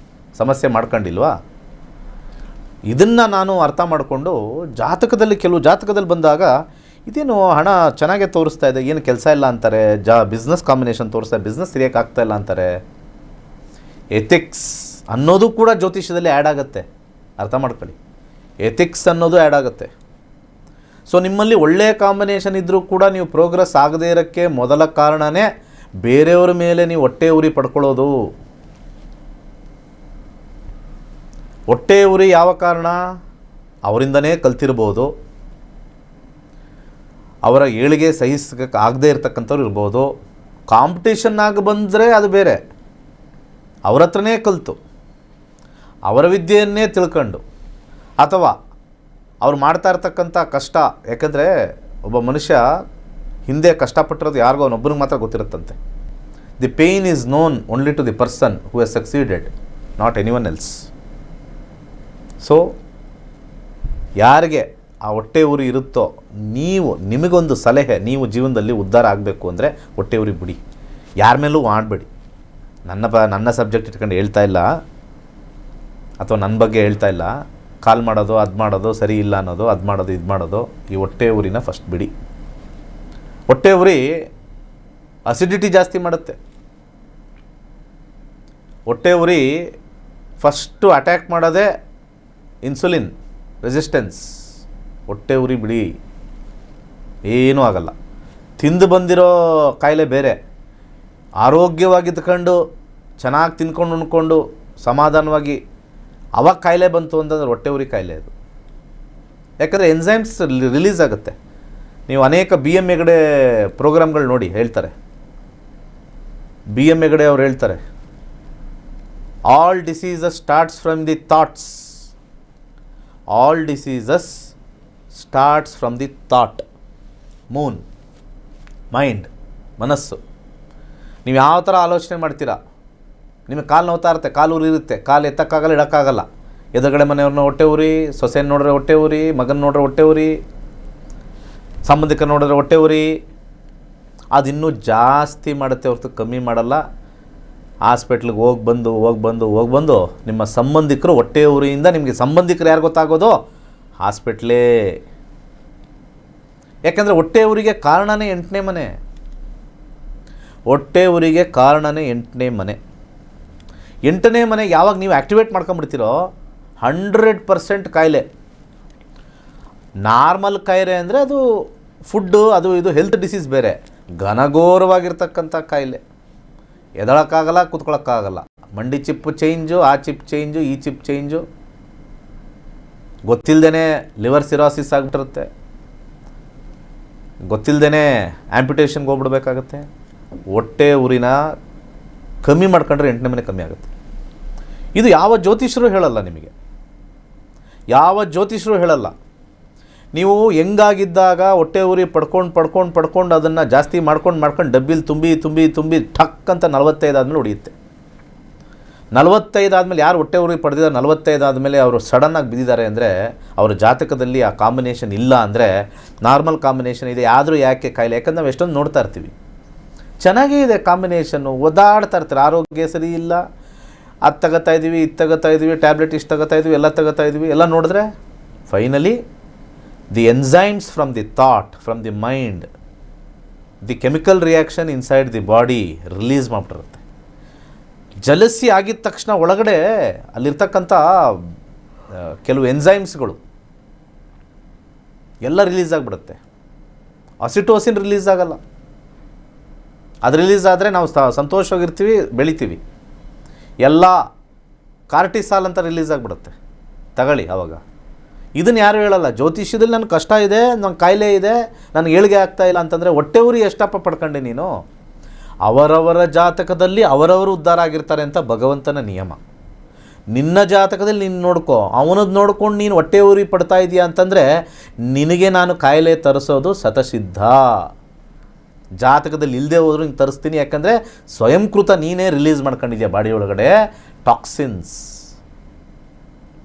ಸಮಸ್ಯೆ ಮಾಡ್ಕೊಂಡಿಲ್ವಾ? ಇದನ್ನು ನಾನು ಅರ್ಥ ಮಾಡಿಕೊಂಡು ಕೆಲವು ಜಾತಕದಲ್ಲಿ ಬಂದಾಗ ಇದೇನು ಹಣ ಚೆನ್ನಾಗೇ ತೋರಿಸ್ತಾ ಇದೆ, ಏನು ಕೆಲಸ ಇಲ್ಲ ಅಂತಾರೆ, ಬಿಸ್ನೆಸ್ ಕಾಂಬಿನೇಷನ್ ತೋರಿಸ್ತಾ, ಬಿಸ್ನೆಸ್ ಆಗ್ತಾ ಇಲ್ಲ ಅಂತಾರೆ. ಎಥಿಕ್ಸ್ ಅನ್ನೋದು ಕೂಡ ಜ್ಯೋತಿಷ್ಯದಲ್ಲಿ ಆ್ಯಡ್ ಆಗುತ್ತೆ, ಅರ್ಥ ಮಾಡ್ಕೊಳ್ಳಿ. ಎಥಿಕ್ಸ್ ಅನ್ನೋದು ಆ್ಯಡ್ ಆಗುತ್ತೆ. ಸೊ ನಿಮ್ಮಲ್ಲಿ ಒಳ್ಳೆಯ ಕಾಂಬಿನೇಷನ್ ಇದ್ದರೂ ಕೂಡ ನೀವು ಪ್ರೋಗ್ರೆಸ್ ಆಗದೇ ಇರೋಕ್ಕೆ ಮೊದಲ ಕಾರಣನೇ ಬೇರೆಯವ್ರ ಮೇಲೆ ನೀವು ಹೊಟ್ಟೆ ಉರಿ ಪಡ್ಕೊಳ್ಳೋದು. ಹೊಟ್ಟೆ ಉರಿ ಯಾವ ಕಾರಣ? ಅವರಿಂದನೇ ಕಲ್ತಿರ್ಬೋದು, ಅವರ ಏಳಿಗೆ ಸಹಿಸಕ್ಕೆ ಆಗದೇ ಇರ್ತಕ್ಕಂಥವ್ರು ಇರ್ಬೋದು. ಕಾಂಪಿಟೇಷನ್ನಾಗಿ ಬಂದರೆ ಅದು ಬೇರೆ, ಅವ್ರ ಹತ್ರನೇ ಕಲಿತು ಅವರ ವಿದ್ಯೆಯನ್ನೇ ತಿಳ್ಕೊಂಡು, ಅಥವಾ ಅವ್ರು ಮಾಡ್ತಾ ಇರ್ತಕ್ಕಂಥ ಕಷ್ಟ, ಯಾಕಂದರೆ ಒಬ್ಬ ಮನುಷ್ಯ ಹಿಂದೆ ಕಷ್ಟಪಟ್ಟಿರೋದು ಯಾರಿಗೋ ಅವನೊಬ್ಬನಿಗೆ ಮಾತ್ರ ಗೊತ್ತಿರುತ್ತಂತೆ. The pain is known only to the person who has succeeded, not anyone else. So ಯಾರಿಗೆ ಆ ಹೊಟ್ಟೆ ಉರಿ ಇರುತ್ತೋ, ನಿಮಗೊಂದು ಸಲಹೆ, ನೀವು ಜೀವನದಲ್ಲಿ ಉದ್ಧಾರ ಆಗಬೇಕು ಅಂದರೆ ಹೊಟ್ಟೆ ಉರಿ ಬಿಡಿ, ಯಾರ ಮೇಲೂ ಮಾಡಬೇಡಿ. ನನ್ನ ಸಬ್ಜೆಕ್ಟ್ ಇಟ್ಕೊಂಡು ಹೇಳ್ತಾ ಇಲ್ಲ, ಅಥವಾ ನನ್ನ ಬಗ್ಗೆ ಹೇಳ್ತಾ ಇಲ್ಲ. ಕಾಲ್ ಮಾಡೋದು, ಅದು ಮಾಡೋದು, ಸರಿ ಇಲ್ಲ ಅನ್ನೋದು, ಅದು ಮಾಡೋದು, ಇದು ಮಾಡೋದು, ಈ ಹೊಟ್ಟೆ ಉರಿನ ಫಸ್ಟ್ ಬಿಡಿ. ಹೊಟ್ಟೆ ಉರಿ ಅಸಿಡಿಟಿ ಜಾಸ್ತಿ ಮಾಡುತ್ತೆ. ಹೊಟ್ಟೆ ಉರಿ ಫಸ್ಟು ಅಟ್ಯಾಕ್ ಮಾಡೋದೇ ಇನ್ಸುಲಿನ್ ರೆಸಿಸ್ಟೆನ್ಸ್. ಹೊಟ್ಟೆ ಉರಿ ಬಿಡಿ, ಏನೂ ಆಗಲ್ಲ. ತಿಂದು ಬಂದಿರೋ ಕಾಯಿಲೆ ಬೇರೆ, ಆರೋಗ್ಯವಾಗಿದ್ದುಕೊಂಡು ಚೆನ್ನಾಗಿ ತಿನ್ಕೊಂಡು ಉಣ್ಕೊಂಡು ಸಮಾಧಾನವಾಗಿ ಅವಾಗ ಕಾಯಿಲೆ ಬಂತು ಅಂತಂದ್ರೆ ಹೊಟ್ಟೆ ಉರಿ ಕಾಯಿಲೆ ಅದು. ಯಾಕಂದರೆ ಎನ್ಸೈಮ್ಸ್ ರಿಲೀಸ್ ಆಗುತ್ತೆ. ನೀವು ಅನೇಕ BM ಹೆಗಡೆ ಪ್ರೋಗ್ರಾಮ್ಗಳು ನೋಡಿ, ಹೇಳ್ತಾರೆ, BM ಹೆಗಡೆ ಅವ್ರು ಹೇಳ್ತಾರೆ, all diseases starts from the thoughts. All diseases starts from the thought. Mind, ಮನಸ್ಸು. ನೀವು ಯಾವ ಥರ ಆಲೋಚನೆ ಮಾಡ್ತೀರಾ, ನಿಮಗೆ ಕಾಲು ನೋವ್ತಾ ಇರುತ್ತೆ, ಕಾಲು ಉರಿ ಇರುತ್ತೆ, ಕಾಲು ಎತ್ತಕ್ಕಾಗಲ್ಲ, ಇಡೋಕ್ಕಾಗಲ್ಲ. ಎದುರುಗಡೆ ಮನೆಯವ್ರನ್ನ ಹೊಟ್ಟೆ ಉರಿ, ಸೊಸೆನ ನೋಡ್ರೆ ಹೊಟ್ಟೆ ಉರಿ, ಮಗನ ನೋಡ್ರೆ ಹೊಟ್ಟೆ ಉರಿ, ಸಂಬಂಧಿಕ ನೋಡಿದ್ರೆ ಹೊಟ್ಟೆ ಉರಿ. ಅದು ಇನ್ನೂ ಜಾಸ್ತಿ ಮಾಡುತ್ತೆ ಹೊರತು ಕಮ್ಮಿ ಮಾಡಲ್ಲ. ಹಾಸ್ಪಿಟ್ಲಿಗೆ ಹೋಗಿ ಬಂದು ನಿಮ್ಮ ಸಂಬಂಧಿಕರು ಹೊಟ್ಟೆ ಉರಿಯಿಂದ, ನಿಮಗೆ ಸಂಬಂಧಿಕರು ಯಾರು ಗೊತ್ತಾಗೋದು? ಹಾಸ್ಪಿಟ್ಲೇ. ಯಾಕೆಂದರೆ ಹೊಟ್ಟೆ ಉರಿಗೆ ಕಾರಣನೇ 8ನೇ ಮನೆ. ಹೊಟ್ಟೆ ಉರಿಗೆ ಕಾರಣನೇ 8ನೇ ಮನೆ. 8ನೇ ಮನೆ ಯಾವಾಗ ನೀವು ಆ್ಯಕ್ಟಿವೇಟ್ ಮಾಡ್ಕೊಂಬಿಡ್ತೀರೋ 100% ಕಾಯಿಲೆ. ನಾರ್ಮಲ್ ಕಾಯಿಲೆ ಅಂದರೆ ಅದು ಫುಡ್ಡು, ಅದು ಇದು ಹೆಲ್ತ್ ಡಿಸೀಸ್ ಬೇರೆ. ಘನಘೋರವಾಗಿರ್ತಕ್ಕಂಥ ಕಾಯಿಲೆ, ಎದಳಕ್ಕಾಗಲ್ಲ, ಕೂತ್ಕೊಳ್ಳೋಕ್ಕಾಗಲ್ಲ. ಮಂಡಿ ಚಿಪ್ಪು ಚೇಂಜು, ಆ ಚಿಪ್ ಚೇಂಜು, ಈ ಚಿಪ್ ಚೇಂಜು, ಗೊತ್ತಿಲ್ಲದೇ ಲಿವರ್ ಸಿರೋಸಿಸ್ ಆಗಿಬಿಟ್ಟಿರುತ್ತೆ, ಗೊತ್ತಿಲ್ಲದೇ ಆ್ಯಂಪ್ಯುಟೇಷನ್ಗೆ ಹೋಗ್ಬಿಡ್ಬೇಕಾಗತ್ತೆ. ಹೊಟ್ಟೆ ಉರಿನ ಕಮ್ಮಿ ಮಾಡ್ಕೊಂಡ್ರೆ 8ನೇ ಮನೆ ಕಮ್ಮಿ ಆಗುತ್ತೆ. ಇದು ಯಾವ ಜ್ಯೋತಿಷರು ಹೇಳಲ್ಲ ನಿಮಗೆ, ಯಾವ ಜ್ಯೋತಿಷರು ಹೇಳಲ್ಲ. ನೀವು ಹೆಂಗಾಗಿದ್ದಾಗ ಹೊಟ್ಟೆ ಉರಿ ಪಡ್ಕೊಂಡು ಅದನ್ನು ಜಾಸ್ತಿ ಮಾಡ್ಕೊಂಡು ಡಬ್ಬಿಲಿ ತುಂಬಿ ಠಕ್ ಅಂತ 45 ಆದಮೇಲೆ ಹೊಡೆಯುತ್ತೆ. 45 ಆದಮೇಲೆ ಯಾರು ಹೊಟ್ಟೆ ಉರಿ ಪಡೆದಿದ್ದಾರೆ, 45 ಆದಮೇಲೆ ಅವರು ಸಡನ್ನಾಗಿ ಬಿದ್ದಿದ್ದಾರೆ ಅಂದರೆ ಅವರ ಜಾತಕದಲ್ಲಿ ಆ ಕಾಂಬಿನೇಷನ್ ಇಲ್ಲ. ಅಂದರೆ ನಾರ್ಮಲ್ ಕಾಂಬಿನೇಷನ್ ಇದೆ, ಆದರೂ ಯಾಕೆ ಕಾಯಿಲೆ? ಯಾಕಂದ್ರೆ ನಾವು ಎಷ್ಟೊಂದು ನೋಡ್ತಾ ಇರ್ತೀವಿ, ಚೆನ್ನಾಗೇ ಇದೆ ಕಾಂಬಿನೇಷನ್ನು, ಓದಾಡ್ತಾ ಇರ್ತಾರೆ, ಆರೋಗ್ಯ ಸರಿ ಇಲ್ಲ, ಅದು ತಗೋತಾ ಇದ್ದೀವಿ, ಇದು ತಗೋತಾ ಇದ್ದೀವಿ, ಟ್ಯಾಬ್ಲೆಟ್ ಇಷ್ಟು ತಗೋತಾ ಇದ್ದೀವಿ, ಎಲ್ಲ ತಗೋತಾ ಇದ್ದೀವಿ, ಎಲ್ಲ ನೋಡಿದ್ರೆ finally the enzymes from the thought, from the mind, the chemical reaction inside the body release ಮಾಡಿಬಿಟ್ಟಿರುತ್ತೆ. ಜಲಸಿ ಆಗಿದ ತಕ್ಷಣ ಒಳಗಡೆ ಅಲ್ಲಿರ್ತಕ್ಕಂಥ ಕೆಲವು ಎನ್ಸೈಮ್ಸ್ಗಳು ಎಲ್ಲ ರಿಲೀಸ್ ಆಗಿಬಿಡುತ್ತೆ. ಆಸಿಟೋಸಿನ್ ರಿಲೀಸ್ ಆಗಲ್ಲ. ಅದು ರಿಲೀಸ್ ಆದರೆ ನಾವು ಸಂತೋಷವಾಗಿರ್ತೀವಿ, ಬೆಳಿತೀವಿ. ಎಲ್ಲ ಕಾರ್ಟಿಸಾಲ್ ಅಂತ ರಿಲೀಸ್ ಆಗಿಬಿಡುತ್ತೆ. ತಗೊಳ್ಳಿ ಆವಾಗ. ಇದನ್ನು ಯಾರು ಹೇಳಲ್ಲ. ಜ್ಯೋತಿಷ್ಯದಲ್ಲಿ ನನಗೆ ಕಷ್ಟ ಇದೆ, ನನಗೆ ಕಾಯಿಲೆ ಇದೆ, ನನಗೆ ಏಳಿಗೆ ಆಗ್ತಾಯಿಲ್ಲ ಅಂತಂದರೆ ಹೊಟ್ಟೆ ಉರಿ ಎಷ್ಟಪ್ಪ ಪಡ್ಕೊಂಡೆ ನೀನು? ಅವರವರ ಜಾತಕದಲ್ಲಿ ಅವರವರು ಉದ್ಧಾರ ಆಗಿರ್ತಾರೆ ಅಂತ ಭಗವಂತನ ನಿಯಮ. ನಿನ್ನ ಜಾತಕದಲ್ಲಿ ನೀನು ನೋಡ್ಕೋ, ಅವನದ್ದು ನೋಡ್ಕೊಂಡು ನೀನು ಹೊಟ್ಟೆ ಉರಿ ಪಡ್ತಾ ಇದೆಯಾ ಅಂತಂದರೆ ನಿನಗೆ ನಾನು ಕಾಯಿಲೆ ತರಿಸೋದು ಸತಸಿದ್ಧ. ಜಾತಕದಲ್ಲಿ ಇಲ್ಲದೆ ಹೋದರೂ ನೀನು ತರಿಸ್ತೀನಿ, ಯಾಕಂದರೆ ಸ್ವಯಂಕೃತ ನೀನೇ ರಿಲೀಸ್ ಮಾಡ್ಕೊಂಡಿದ್ಯಾ ಬಾಡಿ ಒಳಗಡೆ toxins.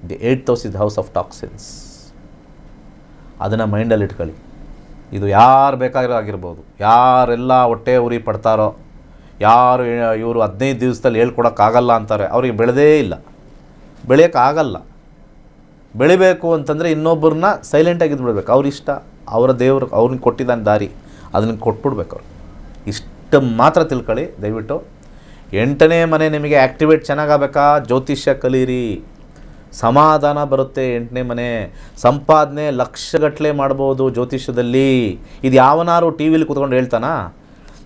The 8th house is house of toxins. ಅದನ್ನು ಮೈಂಡಲ್ಲಿ ಇಟ್ಕೊಳ್ಳಿ. ಇದು ಯಾರು ಬೇಕಾಗಿರೋ ಆಗಿರ್ಬೋದು, ಯಾರೆಲ್ಲ ಹೊಟ್ಟೆ ಉರಿ ಪಡ್ತಾರೋ, ಯಾರು ಇವರು 15 ದಿವಸದಲ್ಲಿ ಹೇಳ್ಕೊಡೋಕ್ಕಾಗಲ್ಲ ಅಂತಾರೆ, ಅವ್ರಿಗೆ ಬೆಳೆದೇ ಇಲ್ಲ, ಬೆಳೆಯೋಕ್ಕಾಗಲ್ಲ. ಬೆಳಿಬೇಕು ಅಂತಂದರೆ ಇನ್ನೊಬ್ಬರನ್ನ ಸೈಲೆಂಟಾಗಿದ್ದು ಬಿಡಬೇಕು. ಅವ್ರ ಇಷ್ಟ, ಅವರ ದೇವರು ಅವ್ರನ್ನ ಕೊಟ್ಟಿದ್ದಾನೆ ದಾರಿ, ಅದನ್ನು ಕೊಟ್ಬಿಡ್ಬೇಕು ಅವ್ರು. ಇಷ್ಟು ಮಾತ್ರ ತಿಳ್ಕೊಳ್ಳಿ ದಯವಿಟ್ಟು. 8ನೇ ಮನೆ ನಿಮಗೆ ಆ್ಯಕ್ಟಿವೇಟ್ ಚೆನ್ನಾಗಾಗಬೇಕಾ, ಜ್ಯೋತಿಷ್ಯ ಕಲೀರಿ, ಸಮಾಧಾನ ಬರುತ್ತೆ. 8ನೇ ಮನೆ ಸಂಪಾದನೆ ಲಕ್ಷಗಟ್ಟಲೆ ಮಾಡ್ಬೋದು ಜ್ಯೋತಿಷ್ಯದಲ್ಲಿ. ಇದು ಯಾವನಾರು ಟಿ ವಿಲಿ ಕೂತ್ಕೊಂಡು ಹೇಳ್ತಾನಾ?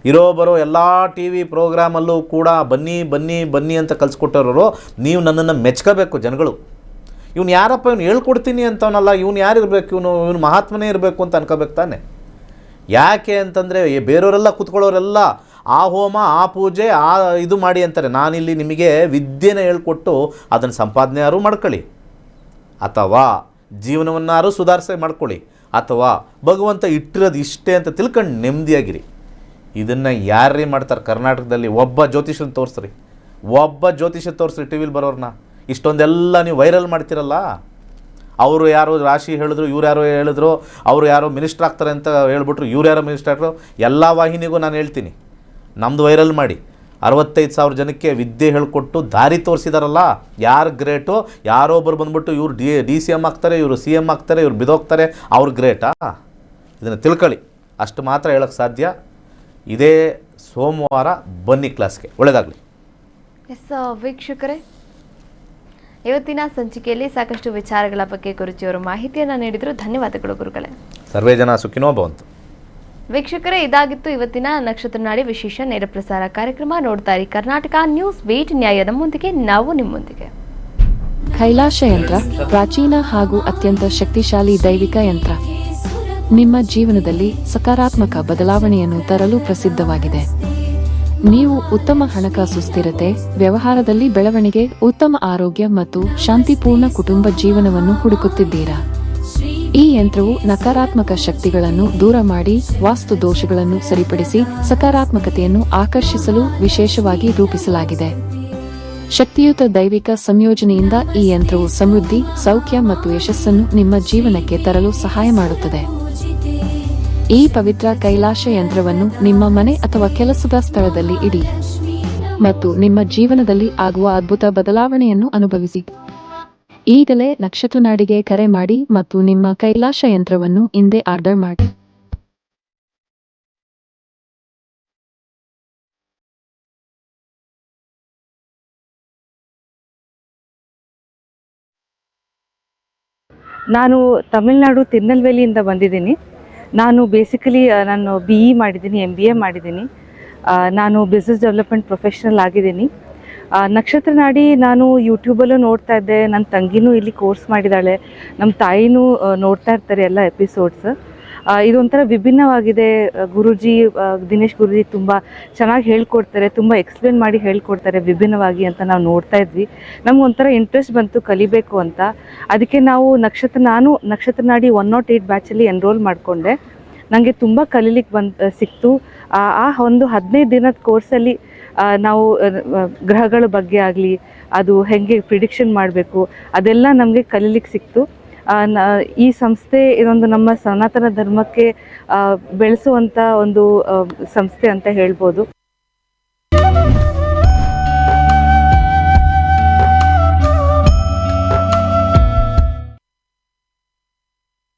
ಇರೋ ಬರೋ ಎಲ್ಲ ಟಿ ವಿ ಪ್ರೋಗ್ರಾಮಲ್ಲೂ ಕೂಡ ಬನ್ನಿ ಬನ್ನಿ ಬನ್ನಿ ಅಂತ ಕಲಿಸ್ಕೊಟ್ಟವರು ನೀವು ನನ್ನನ್ನು ಮೆಚ್ಕೋಬೇಕು ಜನಗಳು. ಇವ್ನು ಯಾರಪ್ಪ, ಇವ್ನು ಹೇಳ್ಕೊಡ್ತೀನಿ ಅಂತವನಲ್ಲ, ಇವ್ನು ಯಾರು ಇರಬೇಕು, ಇವನು ಮಹಾತ್ಮನೇ ಇರಬೇಕು ಅಂತ ಅನ್ಕೋಬೇಕು ತಾನೆ. ಯಾಕೆ ಅಂತಂದರೆ ಬೇರೆಯವರೆಲ್ಲ ಕೂತ್ಕೊಳ್ಳೋರೆಲ್ಲ ಆ ಹೋಮ, ಆ ಪೂಜೆ, ಆ ಇದು ಮಾಡಿ ಅಂತಾರೆ. ನಾನಿಲ್ಲಿ ನಿಮಗೆ ವಿದ್ಯೆನ ಹೇಳ್ಕೊಟ್ಟು ಅದನ್ನು ಸಂಪಾದನೆಯಾರು ಮಾಡ್ಕೊಳ್ಳಿ, ಅಥವಾ ಜೀವನವನ್ನಾರು ಸುಧಾರಿಸಿ ಮಾಡ್ಕೊಳ್ಳಿ, ಅಥವಾ ಭಗವಂತ ಇಟ್ಟಿರೋದು ಇಷ್ಟೇ ಅಂತ ತಿಳ್ಕೊಂಡು ನೆಮ್ಮದಿಯಾಗಿರಿ. ಇದನ್ನು ಯಾರೇ ಮಾಡ್ತಾರೆ ಕರ್ನಾಟಕದಲ್ಲಿ? ಒಬ್ಬ ಜ್ಯೋತಿಷನ ತೋರಿಸ್ರಿ, ಒಬ್ಬ ಜ್ಯೋತಿಷ ತೋರಿಸ್ರಿ ಟಿ ವಿಲಿ ಬರೋರನ್ನ. ಇಷ್ಟೊಂದೆಲ್ಲ ನೀವು ವೈರಲ್ ಮಾಡ್ತಿರಲ್ಲ. ಅವರು ಯಾರೋ ರಾಶಿ ಹೇಳಿದ್ರು, ಇವ್ರು ಯಾರೋ ಹೇಳಿದ್ರು, ಅವರು ಯಾರೋ ಮಿನಿಸ್ಟ್ರ್ ಆಗ್ತಾರೆ ಅಂತ ಹೇಳ್ಬಿಟ್ರು, ಇವ್ರು ಯಾರೋ ಮಿನಿಸ್ಟ್ರ್ ಆಗ್ತರು. ಎಲ್ಲ ವಾಹಿನಿಗೂ ನಾನು ಹೇಳ್ತೀನಿ, ನಮ್ಮದು ವೈರಲ್ ಮಾಡಿ. 65,000 ಜನಕ್ಕೆ ವಿದ್ಯೆ ಹೇಳಿಕೊಟ್ಟು ದಾರಿ ತೋರಿಸಿದಾರಲ್ಲ, ಯಾರು ಗ್ರೇಟು? ಯಾರೋ ಒಬ್ಬರು ಬಂದ್ಬಿಟ್ಟು ಇವ್ರು DCM ಆಗ್ತಾರೆ, ಇವರು CM ಆಗ್ತಾರೆ, ಇವ್ರು ಬಿದೋಗ್ತಾರೆ, ಅವ್ರು ಗ್ರೇಟಾ? ಇದನ್ನು ತಿಳ್ಕೊಳ್ಳಿ, ಅಷ್ಟು ಮಾತ್ರ ಹೇಳೋಕ್ಕೆ ಸಾಧ್ಯ. ಇದೇ ಸೋಮವಾರ ಬನ್ನಿ ಕ್ಲಾಸ್ಗೆ. ಒಳ್ಳೆಯದಾಗಲಿ. ಎಸ್ ವೀಕ್ಷಕರೇ, ಇವತ್ತಿನ ಸಂಚಿಕೆಯಲ್ಲಿ ಸಾಕಷ್ಟು ವಿಚಾರಗಳ ಬಗ್ಗೆ ಗುರುಜಿಯವರು ಮಾಹಿತಿಯನ್ನು ನೀಡಿದರು. ಧನ್ಯವಾದಗಳು ಗುರುಗಳೇ. ಸರ್ವೇ ಜನ ಸುಖಿನೋ ಭವಂತು. ವೀಕ್ಷಕರೇ, ಇದಾಗಿತ್ತು ಇವತ್ತಿನ ನಕ್ಷತ್ರ ನಾಡಿ ವಿಶೇಷ ನೇರ ಪ್ರಸಾರ ಕಾರ್ಯಕ್ರಮ. ನೋಡ್ತಾ ಇರಿ ಕರ್ನಾಟಕ ನ್ಯೂಸ್. ಬೇಟ್ ನ್ಯಾಯದ ಮುಂದಿಗೆ ನಾವು ನಿಮ್ಮೊಂದಿಗೆ. ಕೈಲಾಶ ಯಂತ್ರ ಪ್ರಾಚೀನ ಹಾಗೂ ಅತ್ಯಂತ ಶಕ್ತಿಶಾಲಿ ದೈವಿಕ ಯಂತ್ರ. ನಿಮ್ಮ ಜೀವನದಲ್ಲಿ ಸಕಾರಾತ್ಮಕ ಬದಲಾವಣೆಯನ್ನು ತರಲು ಪ್ರಸಿದ್ಧವಾಗಿದೆ. ನೀವು ಉತ್ತಮ ಹಣಕಾಸು ಸ್ಥಿರತೆ, ವ್ಯವಹಾರದಲ್ಲಿ ಬೆಳವಣಿಗೆ, ಉತ್ತಮ ಆರೋಗ್ಯ ಮತ್ತು ಶಾಂತಿಪೂರ್ಣ ಕುಟುಂಬ ಜೀವನವನ್ನು ಹುಡುಕುತ್ತಿದ್ದೀರಾ? ಈ ಯಂತ್ರವು ನಕಾರಾತ್ಮಕ ಶಕ್ತಿಗಳನ್ನು ದೂರ ಮಾಡಿ ವಾಸ್ತು ದೋಷಗಳನ್ನು ಸರಿಪಡಿಸಿ ಸಕಾರಾತ್ಮಕತೆಯನ್ನು ಆಕರ್ಷಿಸಲು ವಿಶೇಷವಾಗಿ ರೂಪಿಸಲಾಗಿದೆ. ಶಕ್ತಿಯುತ ದೈವಿಕ ಸಂಯೋಜನೆಯಿಂದ ಈ ಯಂತ್ರವು ಸಮೃದ್ಧಿ, ಸೌಖ್ಯ ಮತ್ತು ಯಶಸ್ಸನ್ನು ನಿಮ್ಮ ಜೀವನಕ್ಕೆ ತರಲು ಸಹಾಯ ಮಾಡುತ್ತದೆ. ಈ ಪವಿತ್ರ ಕೈಲಾಶ ಯಂತ್ರವನ್ನು ನಿಮ್ಮ ಮನೆ ಅಥವಾ ಕೆಲಸದ ಸ್ಥಳದಲ್ಲಿ ಇಡಿ ಮತ್ತು ನಿಮ್ಮ ಜೀವನದಲ್ಲಿ ಆಗುವ ಅದ್ಭುತ ಬದಲಾವಣೆಯನ್ನು ಅನುಭವಿಸಿ. ಈಗಲೇ ನಕ್ಷತ್ರ ನಾಡಿಗೆ ಕರೆ ಮಾಡಿ ಮತ್ತು ನಿಮ್ಮ ಕೈಲಾಶ ಯಂತ್ರವನ್ನು ಇಂದೇ ಆರ್ಡರ್ ಮಾಡಿ. ನಾನು ತಮಿಳ್ನಾಡು ತಿರುನಲ್ವೇಲಿಯಿಂದ ಬಂದಿದ್ದೀನಿ. ನಾನು ಬೇಸಿಕಲಿ ನಾನು BE ಮಾಡಿದ್ದೀನಿ, MBA ಮಾಡಿದ್ದೀನಿ. ನಾನು ಬಿಸ್ನೆಸ್ ಡೆವಲಪ್ಮೆಂಟ್ ಪ್ರೊಫೆಷನಲ್ ಆಗಿದ್ದೀನಿ. ನಕ್ಷತ್ರ ನಾಡಿ ನಾನು ಯೂಟ್ಯೂಬಲ್ಲೂ ನೋಡ್ತಾ ಇದ್ದೆ, ನನ್ನ ತಂಗಿನೂ ಇಲ್ಲಿ ಕೋರ್ಸ್ ಮಾಡಿದ್ದಾಳೆ, ನಮ್ಮ ತಾಯಿನೂ ನೋಡ್ತಾ ಇರ್ತಾರೆ ಎಲ್ಲ ಎಪಿಸೋಡ್ಸ್. ಇದೊಂಥರ ವಿಭಿನ್ನವಾಗಿದೆ. ಗುರೂಜಿ ದಿನೇಶ್ ಗುರೂಜಿ ತುಂಬ ಚೆನ್ನಾಗಿ ಹೇಳ್ಕೊಡ್ತಾರೆ, ತುಂಬ ಎಕ್ಸ್ಪ್ಲೇನ್ ಮಾಡಿ ಹೇಳ್ಕೊಡ್ತಾರೆ ವಿಭಿನ್ನವಾಗಿ ಅಂತ ನಾವು ನೋಡ್ತಾ ಇದ್ವಿ. ನಮಗೊಂಥರ ಇಂಟ್ರೆಸ್ಟ್ ಬಂತು ಕಲಿಬೇಕು ಅಂತ. ಅದಕ್ಕೆ ನಾವು ನಾನು ನಕ್ಷತ್ರ ನಾಡಿ 108 ಬ್ಯಾಚಲ್ಲಿ ಎನ್ರೋಲ್ ಮಾಡಿಕೊಂಡೆ. ನನಗೆ ತುಂಬ ಕಲೀಲಿಕ್ಕೆ ಸಿಕ್ತು. ಆ ಒಂದು 15 ದಿನದ ಕೋರ್ಸಲ್ಲಿ ನಾವು ಗ್ರಹಗಳ ಬಗ್ಗೆ ಆಗಲಿ, ಅದು ಹೇಗೆ ಪ್ರಿಡಿಕ್ಷನ್ ಮಾಡಬೇಕು, ಅದೆಲ್ಲ ನಮಗೆ ಕಲೀಲಿಕ್ಕೆ ಸಿಕ್ತು. ಈ ಸಂಸ್ಥೆ ಇದೊಂದು ನಮ್ಮ ಸನಾತನ ಧರ್ಮಕ್ಕೆ ಬೆಳೆಸುವಂಥ ಒಂದು ಸಂಸ್ಥೆ ಅಂತ ಹೇಳ್ಬೋದು.